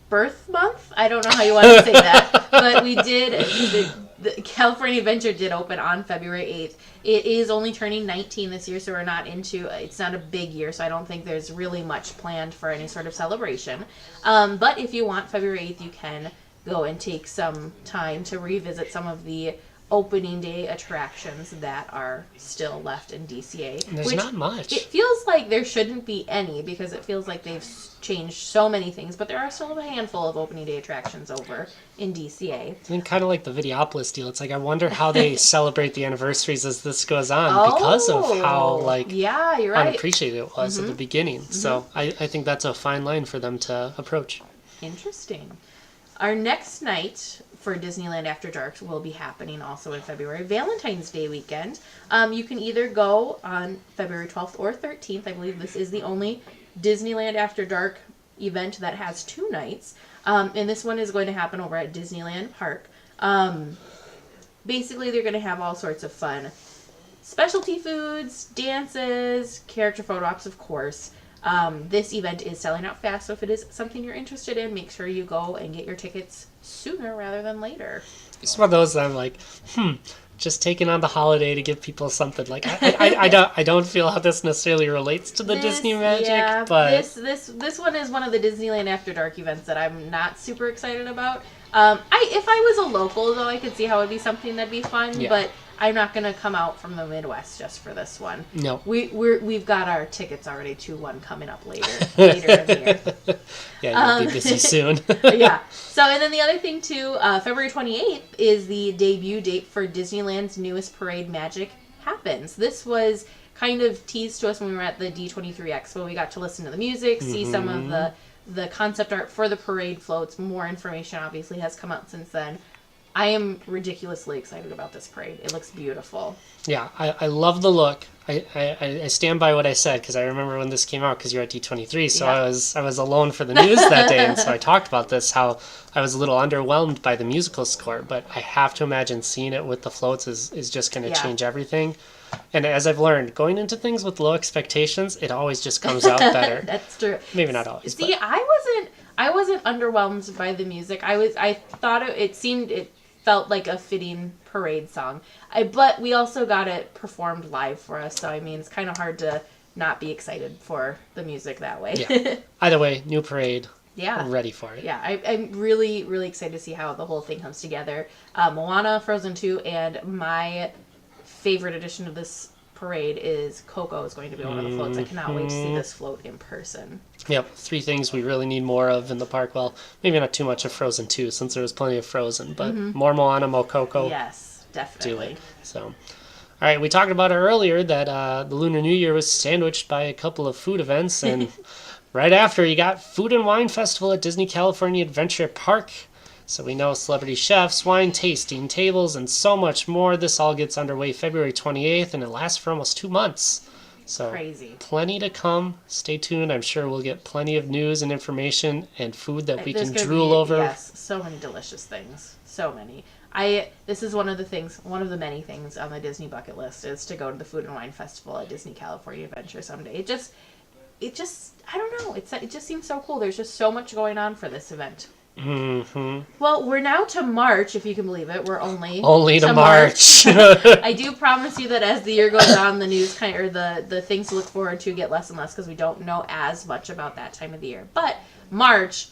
birth month. I don't know how you want to say that, but we did, the California Adventure did open on February 8th. It is only turning 19 this year, so it's not a big year, so I don't think there's really much planned for any sort of celebration. But if you want February 8th, you can go and take some time to revisit some of the opening day attractions that are still left in DCA. There's not much. It feels like there shouldn't be any because it feels like they've changed so many things, but there are still a handful of opening day attractions over in DCA. I think kind of like the Videopolis deal. It's like I wonder how they celebrate the anniversaries as this goes on because of how yeah, you're right. unappreciated it was at the beginning. So I think that's a fine line for them to approach. Interesting. Our next night for Disneyland After Dark will be happening also in February, Valentine's Day weekend. You can either go on February 12th or 13th. I believe this is the only Disneyland After Dark event that has 2 nights. And this one is going to happen over at Disneyland Park. Basically, they're going to have all sorts of fun. Specialty foods, dances, character photo ops, of course. This event is selling out fast, so if it is something you're interested in, make sure you go and get your tickets sooner rather than later. It's one of those that I'm like, just taking on the holiday to give people something. Like I don't feel how this necessarily relates to the Disney magic, yeah, but this one is one of the Disneyland After Dark events that I'm not super excited about. If I was a local though, I could see how it would be something that'd be fun, but I'm not gonna come out from the Midwest just for this one. No, we've got our tickets already to one coming up later in the year. Yeah, you'll be busy soon. Yeah. So, and then the other thing too, February 28th is the debut date for Disneyland's newest parade, Magic Happens. This was kind of teased to us when we were at the D23 Expo. We got to listen to the music, see some of the concept art for the parade floats. More information obviously has come out since then. I am ridiculously excited about this parade. It looks beautiful. Yeah, I love the look. I stand by what I said because I remember when this came out because you're at D23, so I was alone for the news that day, and so I talked about this, how I was a little underwhelmed by the musical score, but I have to imagine seeing it with the floats is just going to change everything. And as I've learned, going into things with low expectations, it always just comes out better. That's true. Maybe not always. See, but I wasn't underwhelmed by the music. I thought it felt like a fitting parade song. But we also got it performed live for us, so I mean, it's kind of hard to not be excited for the music that way. Yeah. Either way, new parade. Yeah. I'm ready for it. Yeah, I'm really, really excited to see how the whole thing comes together. Moana, Frozen 2, and my favorite addition to this parade is Coco is going to be one of the floats. I cannot wait to see this float in person. Yep, 3 things we really need more of in the park. Well, maybe not too much of Frozen 2 since there was plenty of Frozen, but more Moana, more Coco. Yes, definitely. Do it. So, all right, we talked about it earlier that the Lunar New Year was sandwiched by a couple of food events, and right after you got Food and Wine Festival at Disney California Adventure Park. So we know celebrity chefs, wine tasting, tables, and so much more. This all gets underway February 28th, and it lasts for almost 2 months. So crazy. Plenty to come. Stay tuned. I'm sure we'll get plenty of news and information and food that we can drool over. Yes, so many delicious things. So many. This is one of the many things on the Disney bucket list is to go to the Food and Wine Festival at Disney California Adventure someday. It just I don't know. It just seems so cool. There's just so much going on for this event. Well, we're now to March, if you can believe it. We're only to March. I do promise you that as the year goes on, the news the things to look forward to get less and less because we don't know as much about that time of the year. But March,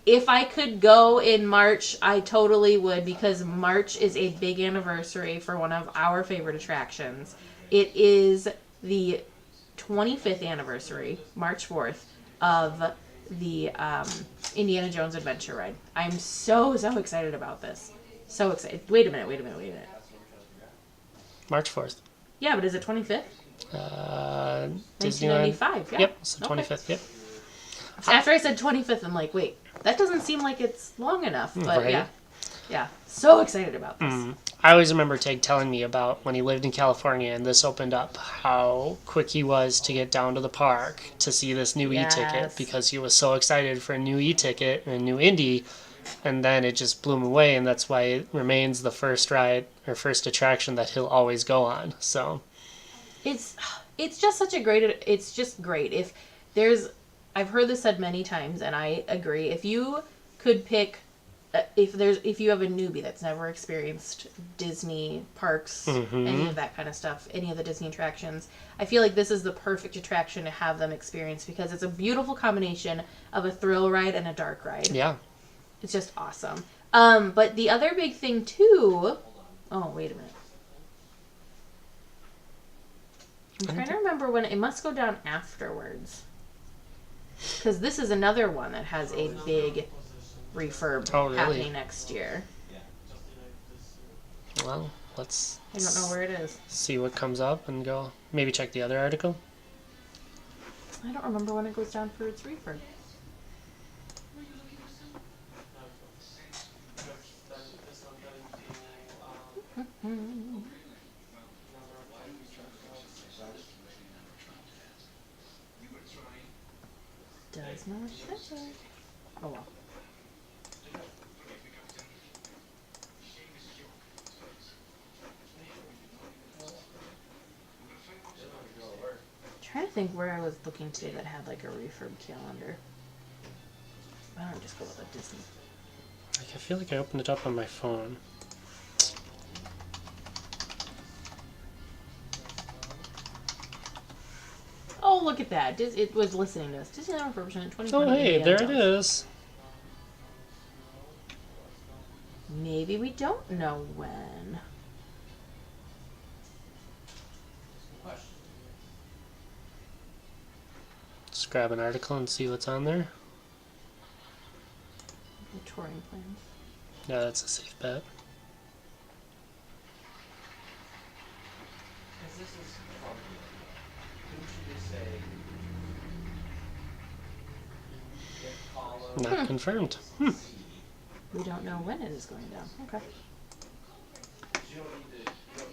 if I could go in March, I totally would because March is a big anniversary for one of our favorite attractions. It is the 25th anniversary, March 4th, of the Indiana Jones Adventure Ride. I'm so excited about this. So excited. Wait a minute. March 4th. Yeah, but is it 25th? 1995, yeah. Yep, so 25th, yep. After I said 25th, I'm like, wait, that doesn't seem like it's long enough. But right. Yeah. So excited about this. I always remember Tig telling me about when he lived in California and this opened up, how quick he was to get down to the park to see this new e-ticket because he was so excited for a new e-ticket and a new Indy, and then it just blew him away, and that's why it remains the first ride or first attraction that he'll always go on. So it's just such a great. It's just great. If there's, I've heard this said many times, and I agree. If you could pick. If you have a newbie that's never experienced Disney parks, any of that kind of stuff, any of the Disney attractions, I feel like this is the perfect attraction to have them experience because it's a beautiful combination of a thrill ride and a dark ride. Yeah. It's just awesome. But the other big thing too. Oh, wait a minute. I'm trying to remember when it must go down afterwards. Because this is another one that has a big refurb happening next year. Well, let's... I don't know where it is. See what comes up and go. Maybe check the other article. I don't remember when it goes down for its refurb. Does not show. Oh well. Trying to think where I was looking today that had like a refurb calendar. Why don't I just go with a Disney? Like, I feel like I opened it up on my phone. Oh, look at that. It was listening to us. Disneyland refurbishment 2020. Oh, hey, there it is. Maybe we don't know when. Just grab an article and see what's on there. The touring plans. Yeah, that's a safe bet. Not confirmed. We don't know when it is going down. Okay.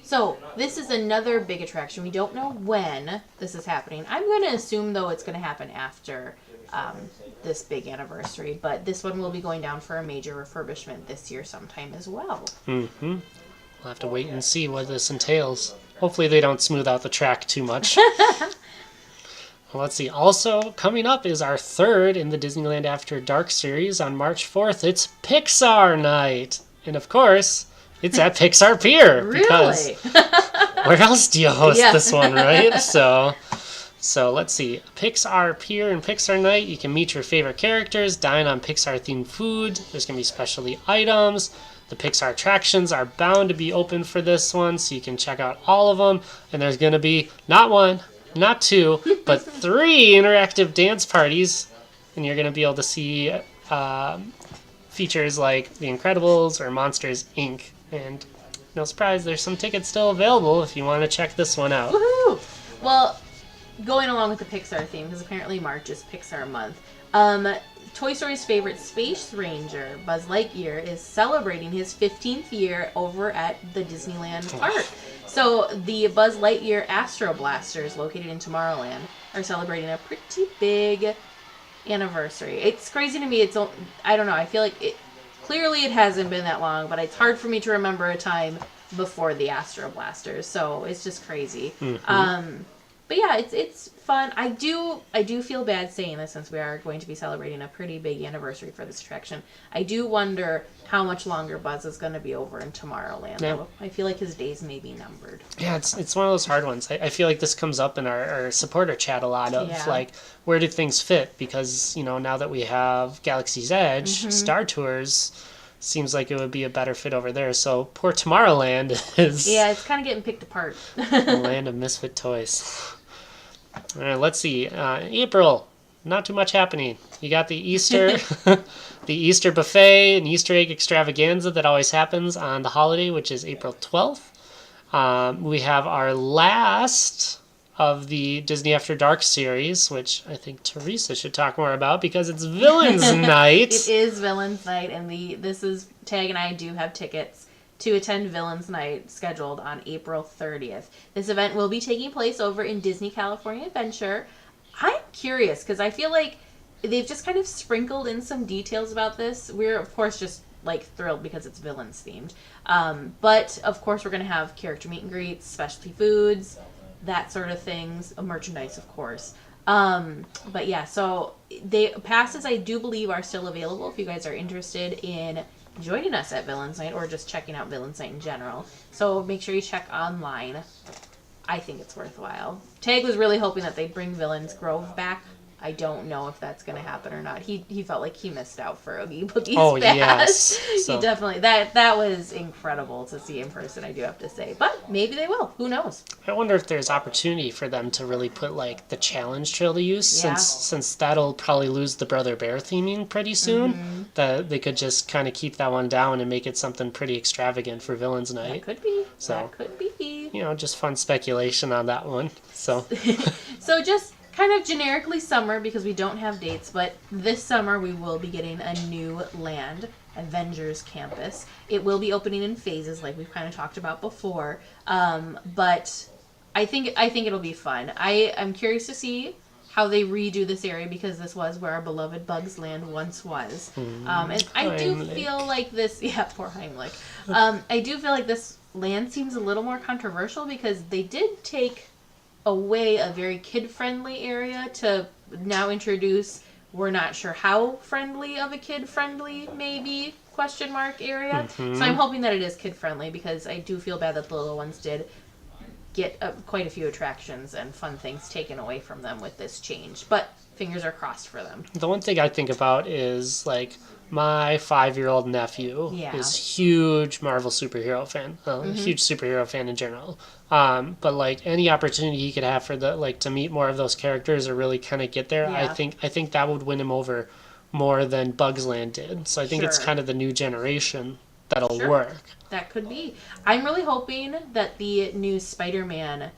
So, this is another big attraction. We don't know when this is happening. I'm going to assume, though, it's going to happen after this big anniversary. But this one will be going down for a major refurbishment this year sometime as well. Mm-hmm. We'll have to wait and see what this entails. Hopefully they don't smooth out the track too much. Well, let's see. Also, coming up is our third in the Disneyland After Dark series on March 4th. It's Pixar Night. And of course, it's at Pixar Pier. Really? Because where else do you host this one, right? So let's see. Pixar Pier and Pixar Night. You can meet your favorite characters, dine on Pixar-themed food. There's going to be specialty items. The Pixar attractions are bound to be open for this one, so you can check out all of them. And there's going to be not one, not two, but 3 interactive dance parties. And you're going to be able to see features like The Incredibles or Monsters, Inc. And no surprise, there's some tickets still available if you want to check this one out. Woohoo! Well, going along with the Pixar theme, because apparently March is Pixar month, Toy Story's favorite space ranger, Buzz Lightyear, is celebrating his 15th year over at the Disneyland park. So the Buzz Lightyear Astro Blasters, located in Tomorrowland, are celebrating a pretty big anniversary. It's crazy to me. I don't know. I feel like clearly it hasn't been that long, but it's hard for me to remember a time before the Astro Blasters. So it's just crazy. Mm-hmm. But yeah, it's fun. I do feel bad saying this since we are going to be celebrating a pretty big anniversary for this attraction. I do wonder how much longer Buzz is going to be over in Tomorrowland. Yeah. Though. I feel like his days may be numbered. Yeah, it's one of those hard ones. I feel like this comes up in our supporter chat a lot of like, where do things fit? Because, now that we have Galaxy's Edge, Star Tours seems like it would be a better fit over there. So poor Tomorrowland is... Yeah, it's kind of getting picked apart. The land of misfit toys. All right, let's see. April, not too much happening. You got the Easter, the Easter buffet and Easter egg extravaganza that always happens on the holiday, which is April 12th. We have our last of the Disney After Dark series, which I think Teresa should talk more about because it's Villains Night. It is Villains Night, and Tag and I do have tickets to attend Villains Night scheduled on April 30th. This event will be taking place over in Disney California Adventure. I'm curious because I feel like they've just kind of sprinkled in some details about this. We're, of course, just thrilled because it's villains themed. But, of course, we're going to have character meet and greets, specialty foods, that sort of things, merchandise, of course. But yeah, so passes I do believe are still available if you guys are interested in joining us at Villains Night or just checking out Villains Night in general. So make sure you check online. I think it's worthwhile. Tag was really hoping that they'd bring Villains Grove back I don't know if that's going to happen or not. He felt like he missed out for Oogie Boogie's Oh, Bash. yes. So- He definitely, that was incredible to see in person, I do have to say. But maybe they will. Who knows? I wonder if there's opportunity for them to really put like the challenge trail to use, Yeah. since that'll probably lose the Brother Bear theming pretty soon. Mm-hmm. That they could just kind of keep that one down and make it something pretty extravagant for Villains That Night. could be. So- That could be. You know, just fun speculation on that one. So So just kind of generically summer, because we don't have dates, but this summer we will be getting a new land, Avengers Campus. It will be opening in phases, like we've kind of talked about before. But I think it'll be fun. I'm curious to see how they redo this area, because this was where our beloved Bugs Land once was. And I do Heimlich. feel like this, yeah, poor Heimlich. I do feel like this land seems a little more controversial, because they did take away a very kid-friendly area to now introduce, we're not sure how friendly of a kid-friendly maybe question mark area. So I'm hoping that it is kid-friendly, because I do feel bad that the little ones did get quite a few attractions and fun things taken away from them with this change. But fingers are crossed for them. the one thing I think about is like my 5-year-old nephew Yeah. is huge Marvel superhero fan, huge superhero fan in general. But like any opportunity he could have for to meet more of those characters or really kind of get there, Yeah. I think that would win him over more than Bugs Land did. So I think it's Sure. kind of the new generation that'll Sure. work. That could be. I'm really hoping that the new Spider-Man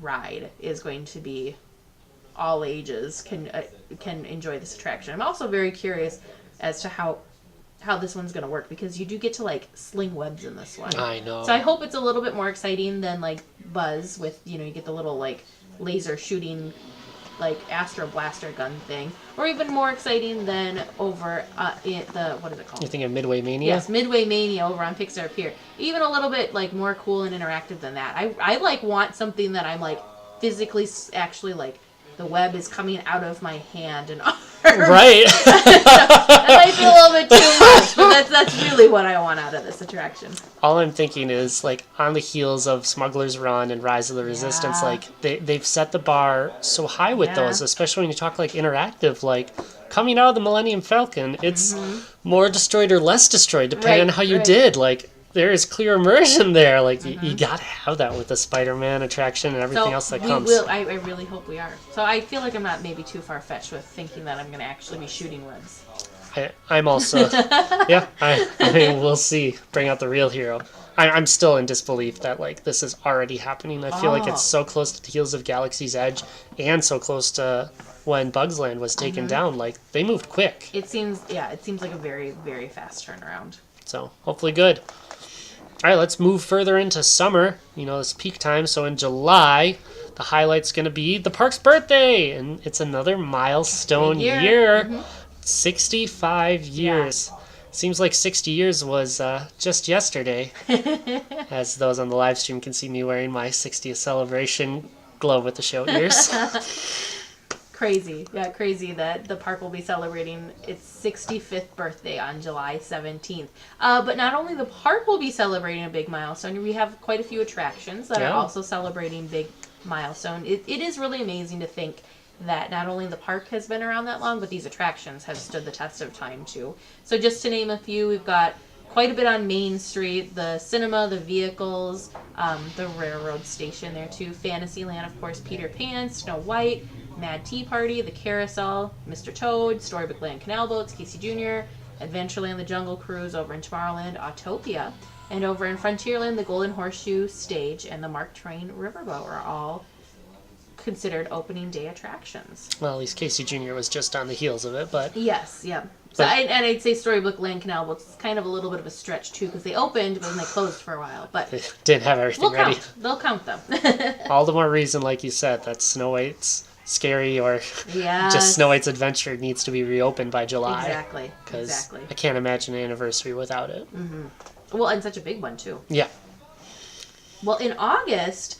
ride is going to be all ages can enjoy this attraction. I'm also very curious as to how this one's going to work, because you do get to like sling webs in this one. I know. So I hope it's a little bit more exciting than like Buzz with, you get the little like laser shooting like Astro Blaster gun thing, or even more exciting than over in the, what is it called? You think of Midway Mania? Yes, Midway Mania over on Pixar Pier. Even a little bit like more cool and interactive than that. I like want something that I'm like physically actually like the web is coming out of my hand and arm. Right. That might be a little bit too much, but that's really what I want out of this attraction. All I'm thinking is like on the heels of Smuggler's Run and Rise of the Resistance, Yeah. like they've set the bar so high with Yeah. those, especially when you talk like interactive, like coming out of the Millennium Falcon, it's more destroyed or less destroyed depending on Right, how you right. did. Like there is clear immersion there. Like you gotta have that with the Spider-Man attraction and everything else that comes. I really hope we are. So I feel like I'm not maybe too far-fetched with thinking that I'm going to actually be shooting webs. I'm also, yeah. I mean, we'll see. Bring out the real hero. I'm still in disbelief that like this is already happening. I feel like Oh. it's so close to the heels of Galaxy's Edge, and so close to when Bugs Land was taken down. Like they moved quick. It seems like a very, very fast turnaround. So hopefully good. All right, let's move further into summer. It's peak time. So in July, the highlight's going to be the park's birthday, and it's another milestone Big year. year. 65 years. Seems like 60 years was just yesterday. As those on the live stream can see me wearing my 60th celebration glove with the show ears. Crazy. Yeah, crazy that the park will be celebrating its 65th birthday on July 17th. But not only the park will be celebrating a big milestone, we have quite a few attractions that Yeah. are also celebrating big milestone. It is really amazing to think that not only the park has been around that long, but these attractions have stood the test of time too. So just to name a few, we've got quite a bit on Main Street, the cinema, the vehicles, the railroad station there too, Fantasyland, of course, Peter Pan, Snow White, Mad Tea Party, the Carousel, Mr. Toad, Storybook Land Canal Boats, Casey Jr., Adventureland, the Jungle Cruise, over in Tomorrowland, Autopia, and over in Frontierland, the Golden Horseshoe Stage and the Mark Twain Riverboat are all considered opening day attractions. Well, at least Casey Jr. was just on the heels of it, but Yes, yeah. So But- and I'd say Storybook Land Canal Boats is kind of a little bit of a stretch too, because they opened but then they closed for a while. But they didn't have everything we'll ready. count. They'll count them. All the more reason, like you said, that Snow White's scary or Yeah. just Snow White's Adventure needs to be reopened by July. Exactly. Because Exactly. I can't imagine an anniversary without it. Well, and such a big one too. Yeah. Well, in August,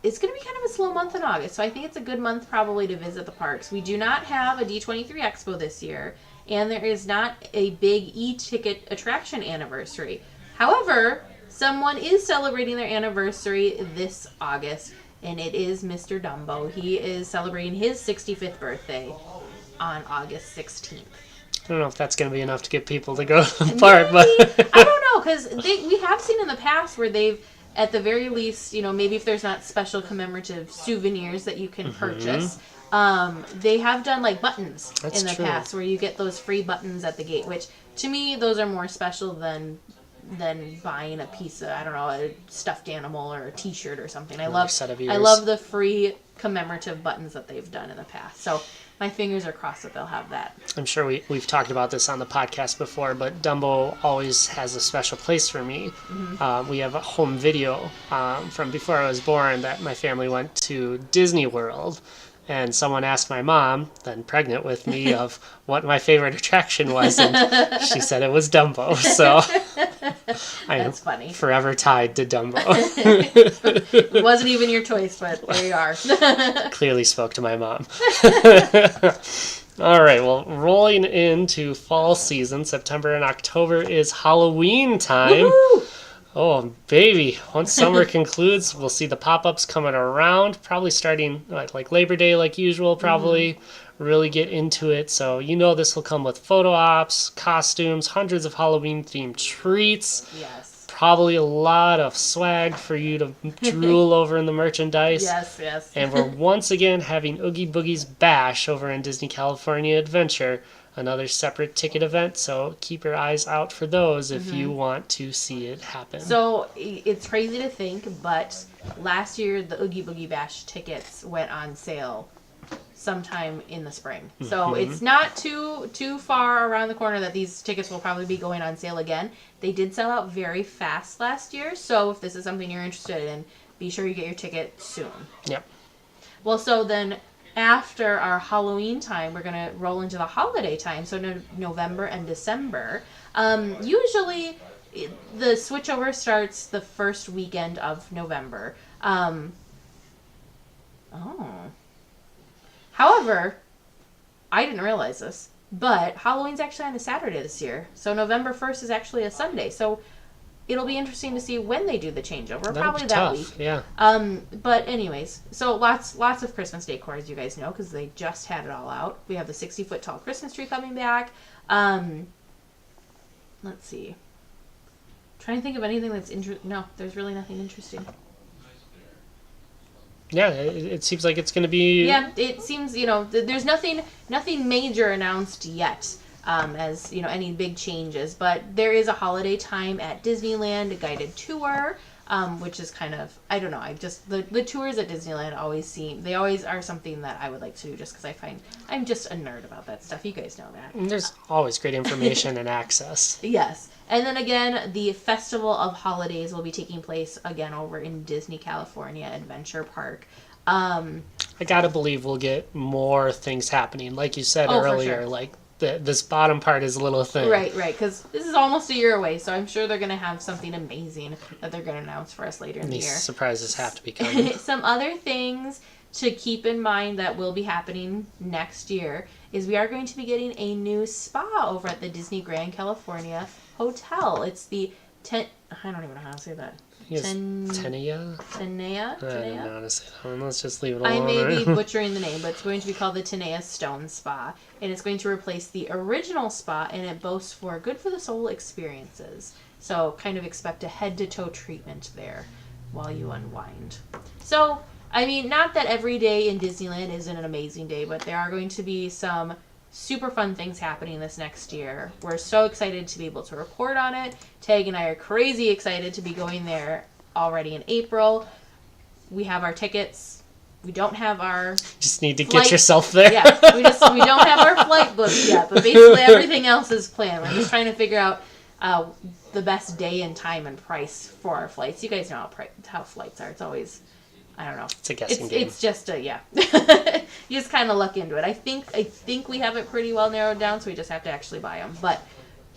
it's going to be kind of a slow month in August, so I think it's a good month probably to visit the parks. We do not have a D23 Expo this year, and there is not a big e-ticket attraction anniversary. However, someone is celebrating their anniversary this August, and it is Mr. Dumbo. He is celebrating his 65th birthday on August 16th. I don't know if that's going to be enough to get people to go to the park, but I don't know, because we have seen in the past where they've, at the very least, maybe if there's not special commemorative souvenirs that you can purchase, they have done like buttons in the past where you get those free buttons at the gate, which to me those are more special than buying a piece of, I don't know, a stuffed animal or a T-shirt or something. I love the free commemorative buttons that they've done in the past. So my fingers are crossed that they'll have that. I'm sure we've talked about this on the podcast before, but Dumbo always has a special place for me. We have a home video from before I was born that my family went to Disney World, and someone asked my mom, then pregnant with me, of what my favorite attraction was, and she said it was Dumbo. So I am funny. Forever tied to Dumbo. It wasn't even your choice, but there you are. Clearly spoke to my mom. All right, well, rolling into fall season, September and October is Halloween time. Woo-hoo! Oh, baby. Once summer concludes, we'll see the pop-ups coming around, probably starting like Labor Day like usual, probably. Really get into it. So this will come with photo ops, costumes, hundreds of Halloween-themed treats. Yes. Probably a lot of swag for you to drool over in the merchandise. Yes. And we're once again having Oogie Boogie's Bash over in Disney California Adventure, another separate ticket event, so keep your eyes out for those if you want to see it happen. So it's crazy to think, but last year the Oogie Boogie Bash tickets went on sale sometime in the spring. So it's not too far around the corner that these tickets will probably be going on sale again. They did sell out very fast last year, so if this is something you're interested in, be sure you get your ticket soon. Yep. Well, so then after our Halloween time, we're going to roll into the holiday time, so November and December. Usually the switchover starts the first weekend of November. However, I didn't realize this, but Halloween's actually on a Saturday this year. So November 1st is actually a Sunday. So it'll be interesting to see when they do the changeover. That'll probably be that tough. week. Yeah. But anyways, so lots of Christmas decor, as you guys know, because they just had it all out. We have the 60-foot tall Christmas tree coming back. Let's see. Trying to think of anything that's interesting. No, there's really nothing interesting. Yeah, it seems like it's going to be... Yeah, it seems, there's nothing major announced yet, as, any big changes. But there is a holiday time at Disneyland, a guided tour, which is kind of, I don't know, the tours at Disneyland always are something that I would like to do just because I'm just a nerd about that stuff. You guys know that. And there's always great information and access. Yes. And then again, the Festival of Holidays will be taking place again over in Disney California Adventure Park. I gotta believe we'll get more things happening. Like you said earlier, sure. like this bottom part is a little thing. Right, because this is almost a year away, so I'm sure they're going to have something amazing that they're going to announce for us later in the year. These surprises have to be coming. Some other things to keep in mind that will be happening next year is we are going to be getting a new spa over at the Disney Grand California Hotel. It's the I don't even know how to say that. Tenaya? Tenaya? I don't know how to say that one. Let's just leave it alone. I may be butchering the name, but it's going to be called the Tenaya Stone Spa, and it's going to replace the original spa, and it boasts for good for the soul experiences. So kind of expect a head-to-toe treatment there while you unwind. So, I mean, not that every day in Disneyland isn't an amazing day, but there are going to be some super fun things happening this next year. We're so excited to be able to report on it. Tag and I are crazy excited to be going there already in April. We have our tickets. We don't have our just need to flight. Get yourself there. Yeah, we don't have our flight booked yet, but basically everything else is planned. We're just trying to figure out the best day and time and price for our flights. You guys know how flights are. It's always, I don't know. It's a guessing game. It's just yeah. You just kind of luck into it. I think we have it pretty well narrowed down, so we just have to actually buy them. But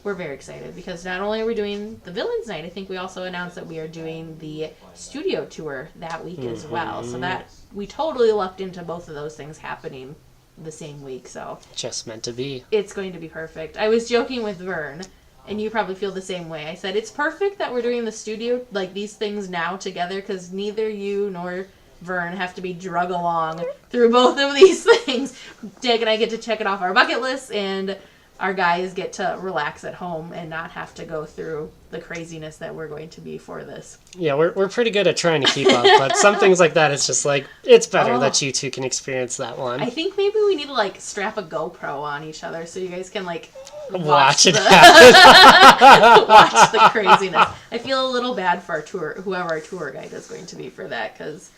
we're very excited because not only are we doing the Villains Night, I think we also announced that we are doing the studio tour that week as well. So that we totally lucked into both of those things happening the same week. So just meant to be. It's going to be perfect. I was joking with Vern, and you probably feel the same way. I said it's perfect that we're doing the studio, like these things now together, because neither you nor Vern have to be drug along through both of these things. Jake and I get to check it off our bucket list, and our guys get to relax at home and not have to go through the craziness that we're going to be for this. Yeah, we're pretty good at trying to keep up, but some things like that, it's just like, it's better that you two can experience that one. I think maybe we need to, like, strap a GoPro on each other so you guys can, like, Watch it happen. Watch the craziness. I feel a little bad for whoever our tour guide is going to be for that, because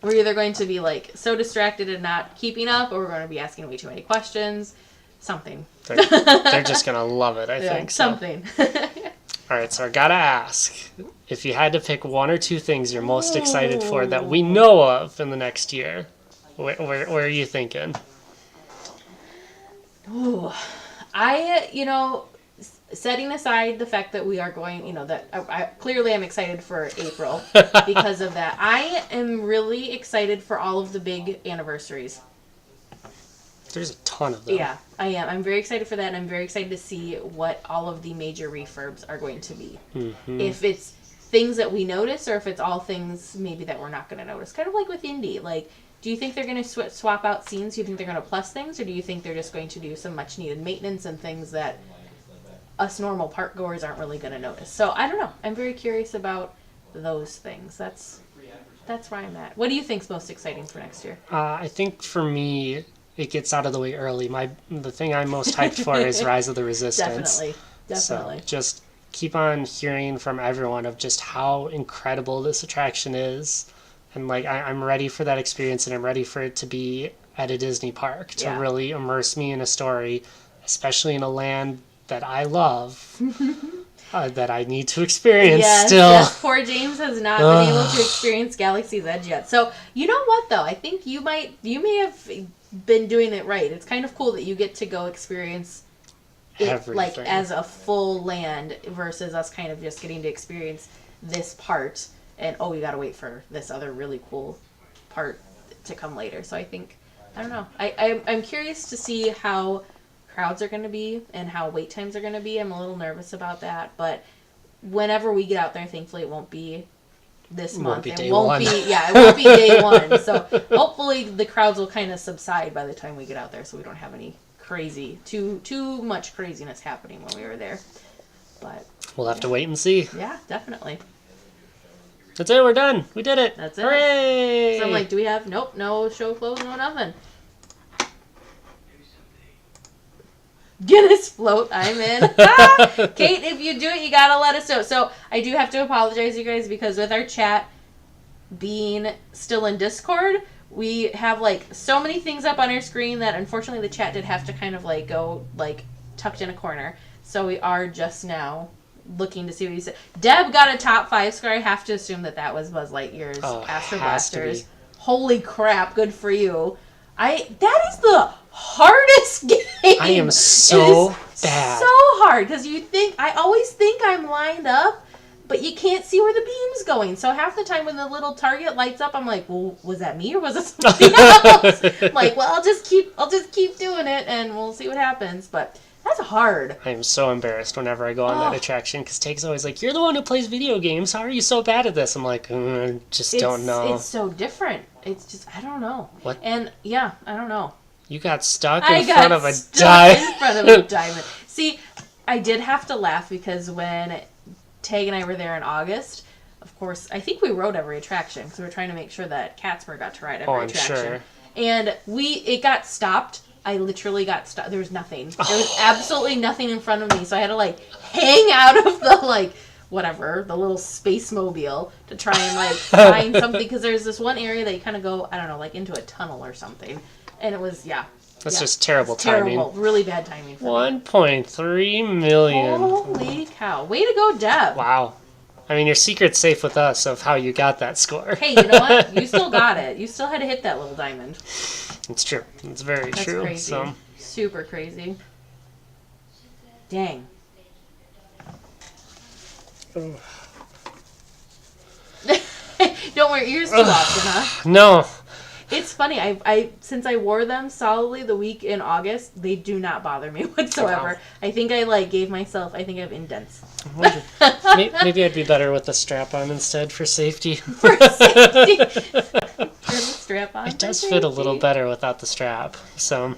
we're either going to be, like, so distracted and not keeping up, or we're going to be asking way too many questions. Something. They're just going to love it, I think. Something. All right, so I got to ask, if you had to pick one or two things you're most excited for that we know of in the next year, where are you thinking? Ooh. Setting aside the fact that we are going, clearly I'm excited for April because of that. I am really excited for all of the big anniversaries. There's a ton of them. Yeah, I am. I'm very excited for that, and I'm very excited to see what all of the major refurbs are going to be. Mm-hmm. If it's things that we notice, or if it's all things maybe that we're not going to notice. Kind of like with Indy. Like, do you think they're going to swap out scenes? Do you think they're going to plus things? Or do you think they're just going to do some much-needed maintenance and things that us normal park goers aren't really going to notice? So, I don't know. I'm very curious about those things. That's where I'm at. What do you think's most exciting for next year? I think for me, it gets out of the way early. The thing I'm most hyped for is Rise of the Resistance. Definitely. So just keep on hearing from everyone of just how incredible this attraction is. And, like, I'm ready for that experience, and I'm ready for it to be at a Disney park to really immerse me in a story, especially in a land that I love, that I need to experience still. Yes, poor James has not been able to experience Galaxy's Edge yet. So, you know what, though? I think you may have been doing it right. It's kind of cool that you get to go experience it, everything, like, as a full land versus us kind of just getting to experience this part. And, we got to wait for this other really cool part to come later. So I think, I don't know. I'm curious to see how crowds are going to be and how wait times are going to be. I'm a little nervous about that. But whenever we get out there, thankfully it won't be this month. It won't be day one. So hopefully the crowds will kind of subside by the time we get out there so we don't have any too much craziness happening when we were there. But we'll have to wait and see. Yeah, definitely. That's it, we're done. We did it. That's it. Hooray! So I'm like, do we have, nope, no show clothes, no nothing. Guinness float, I'm in. Kate, if you do it, you gotta let us know. So I do have to apologize, you guys, because with our chat being still in Discord, we have, like, so many things up on our screen that unfortunately the chat did have to kind of, like, go, like, tucked in a corner. So we are just now looking to see what you said. Deb got a top 5 score. I have to assume that was Buzz Lightyear's Astro Blasters. Holy crap, good for you. That is the hardest game. I am so bad. So hard, because I always think I'm lined up, but you can't see where the beam's going. So half the time when the little target lights up, I'm like, well, was that me or was it somebody else? I'm like, well, I'll just keep doing it and we'll see what happens. But that's hard. I am so embarrassed whenever I go on that attraction, because Take's always like, you're the one who plays video games. How are you so bad at this? I'm like, I don't know. It's so different. It's just, I don't know. What? And, yeah, I don't know. You got stuck in front of a diamond. See, I did have to laugh because when Tag and I were there in August, of course, I think we rode every attraction because we were trying to make sure that Catsper got to ride every attraction. Sure. And it got stopped. I literally got stopped. There was nothing. There was absolutely nothing in front of me. So I had to, like, hang out of the, like, whatever, the little space mobile to try and, like, find something. Because there's this one area that you kind of go, I don't know, like, into a tunnel or something. And it was, That's just terrible timing. Terrible. Really bad timing for me. 1.3 million. Holy cow. Way to go, Deb. Wow. I mean, your secret's safe with us of how you got that score. Hey, you know what? You still got it. You still had to hit that little diamond. It's true. It's very true. Crazy. So. Super crazy. Dang. Don't wear ears too often, huh? No. It's funny. I since I wore them solidly the week in August, they do not bother me whatsoever. Wow. I think I I have indents. Maybe I'd be better with the strap on instead for safety. For safety. True. the strap on. It does fit a little safety. better without the strap. So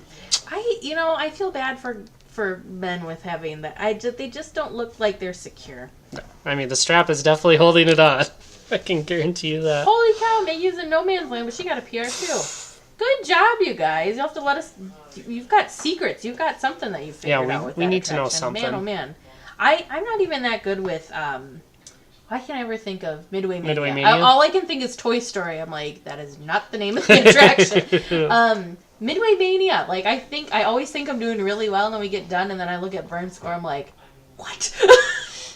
I feel bad for men with having that. They just don't look like they're secure. I mean, the strap is definitely holding it on. I can guarantee you that. Holy cow, Maggie's in no man's land, but she got a PR too. Good job, you guys. You'll have to let us. You've got secrets. You've got something that you figured out with we that need to know attraction. something. Man, oh man. I'm not even that good with. Why can't I ever think of Midway Mania? Midway Mania? All I can think is Toy Story. I'm like, that is not the name of the attraction. Midway Mania. Like, I always think I'm doing really well, and then we get done, and then I look at burn score. I'm like, what?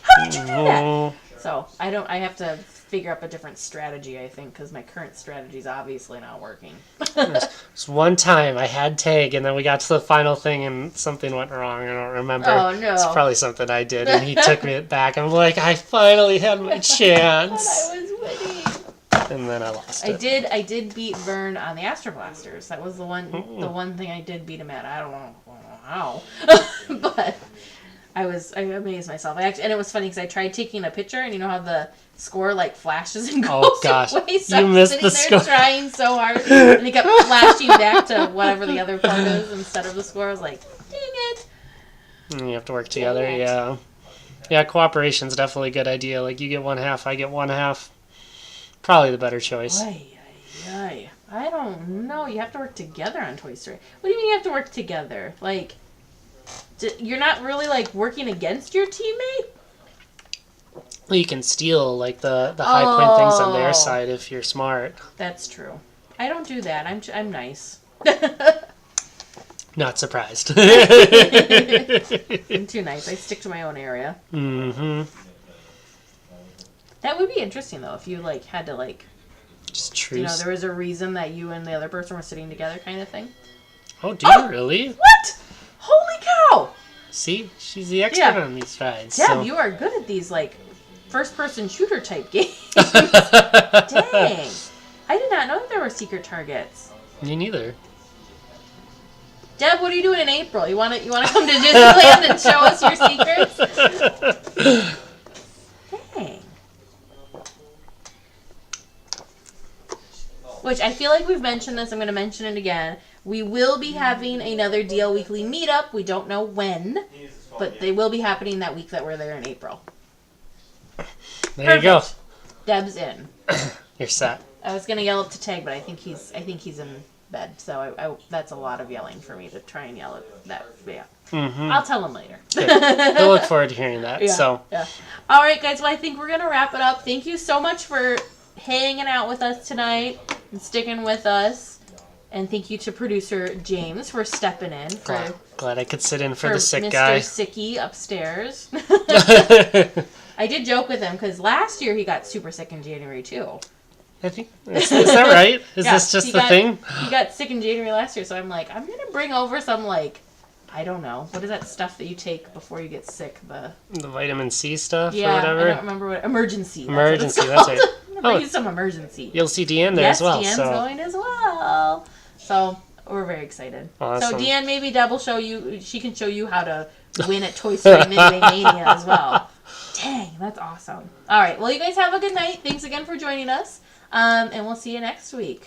How did you do that? So I have to figure up a different strategy, I think, because my current strategy is obviously not working. There's one time I had tag, and then we got to the final thing, and something went wrong. I don't remember. Oh, no. It's probably something I did, and he took me back. I'm like, I finally had my chance. I was winning. And then I lost it. I did beat Vern on the Astro Blasters. That was the one thing I did beat him at. I don't know how, but I amazed myself. And it was funny because I tried taking a picture, and you know how the score like flashes and goes away. So you I'm missed sitting the there score. trying so hard, and it kept flashing back to whatever the other part is instead of the score. I was like, dang it! And you have to work together. Dang it. Yeah, cooperation's definitely a good idea. Like, you get one half, I get one half. Probably the better choice. I don't know. You have to work together on Toy Story. What do you mean you have to work together? Like, you're not really like working against your teammate? Well, you can steal like the high point things on their side if you're smart. That's true. I don't do that. I'm nice. Not surprised. I'm too nice. I stick to my own area. Mm-hmm. That would be interesting though if you like had to like Just truce. there was a reason that you and the other person were sitting together kind of thing. Oh, do you really? What? Holy cow! See, she's the expert on these rides. Deb, so. you are good at these like first-person shooter type games. Dang, I did not know that there were secret targets. Me neither. Deb, what are you doing in April? You want to come to Disneyland and show us your secrets? Dang. Which I feel like we've mentioned this. I'm going to mention it again. We will be having another DL Weekly meetup. We don't know when, but they will be happening that week that we're there in April. There you go. Deb's in. You're set. I was going to yell up to Tag, but I think he's in bed. So that's a lot of yelling for me to try and yell at that. Yeah. Mm-hmm. I'll tell him later. We'll look forward to hearing that. Yeah, So. yeah. All right, guys. Well, I think we're going to wrap it up. Thank you so much for hanging out with us tonight and sticking with us. And thank you to producer James for stepping in. Glad I could sit in for the sick Mr. guy. Sicky upstairs. I did joke with him because last year he got super sick in January too. I think is that right? Is Yeah, this just the thing? He got sick in January last year, so I'm like, I'm gonna bring over some like, I don't know, what is that stuff that you take before you get sick? The vitamin C stuff or yeah, whatever. I don't remember what emergency. Emergency, That's right. I'm gonna bring you some emergency. You'll see Deanne there Yes, as well. Deanne's So going as well. So we're very excited. Awesome. So Deanne, maybe Deb will show you. She can show you how to win at Toy Story Midway Mania as well. Dang, that's awesome. All right, well, you guys have a good night. Thanks again for joining us, and we'll see you next week.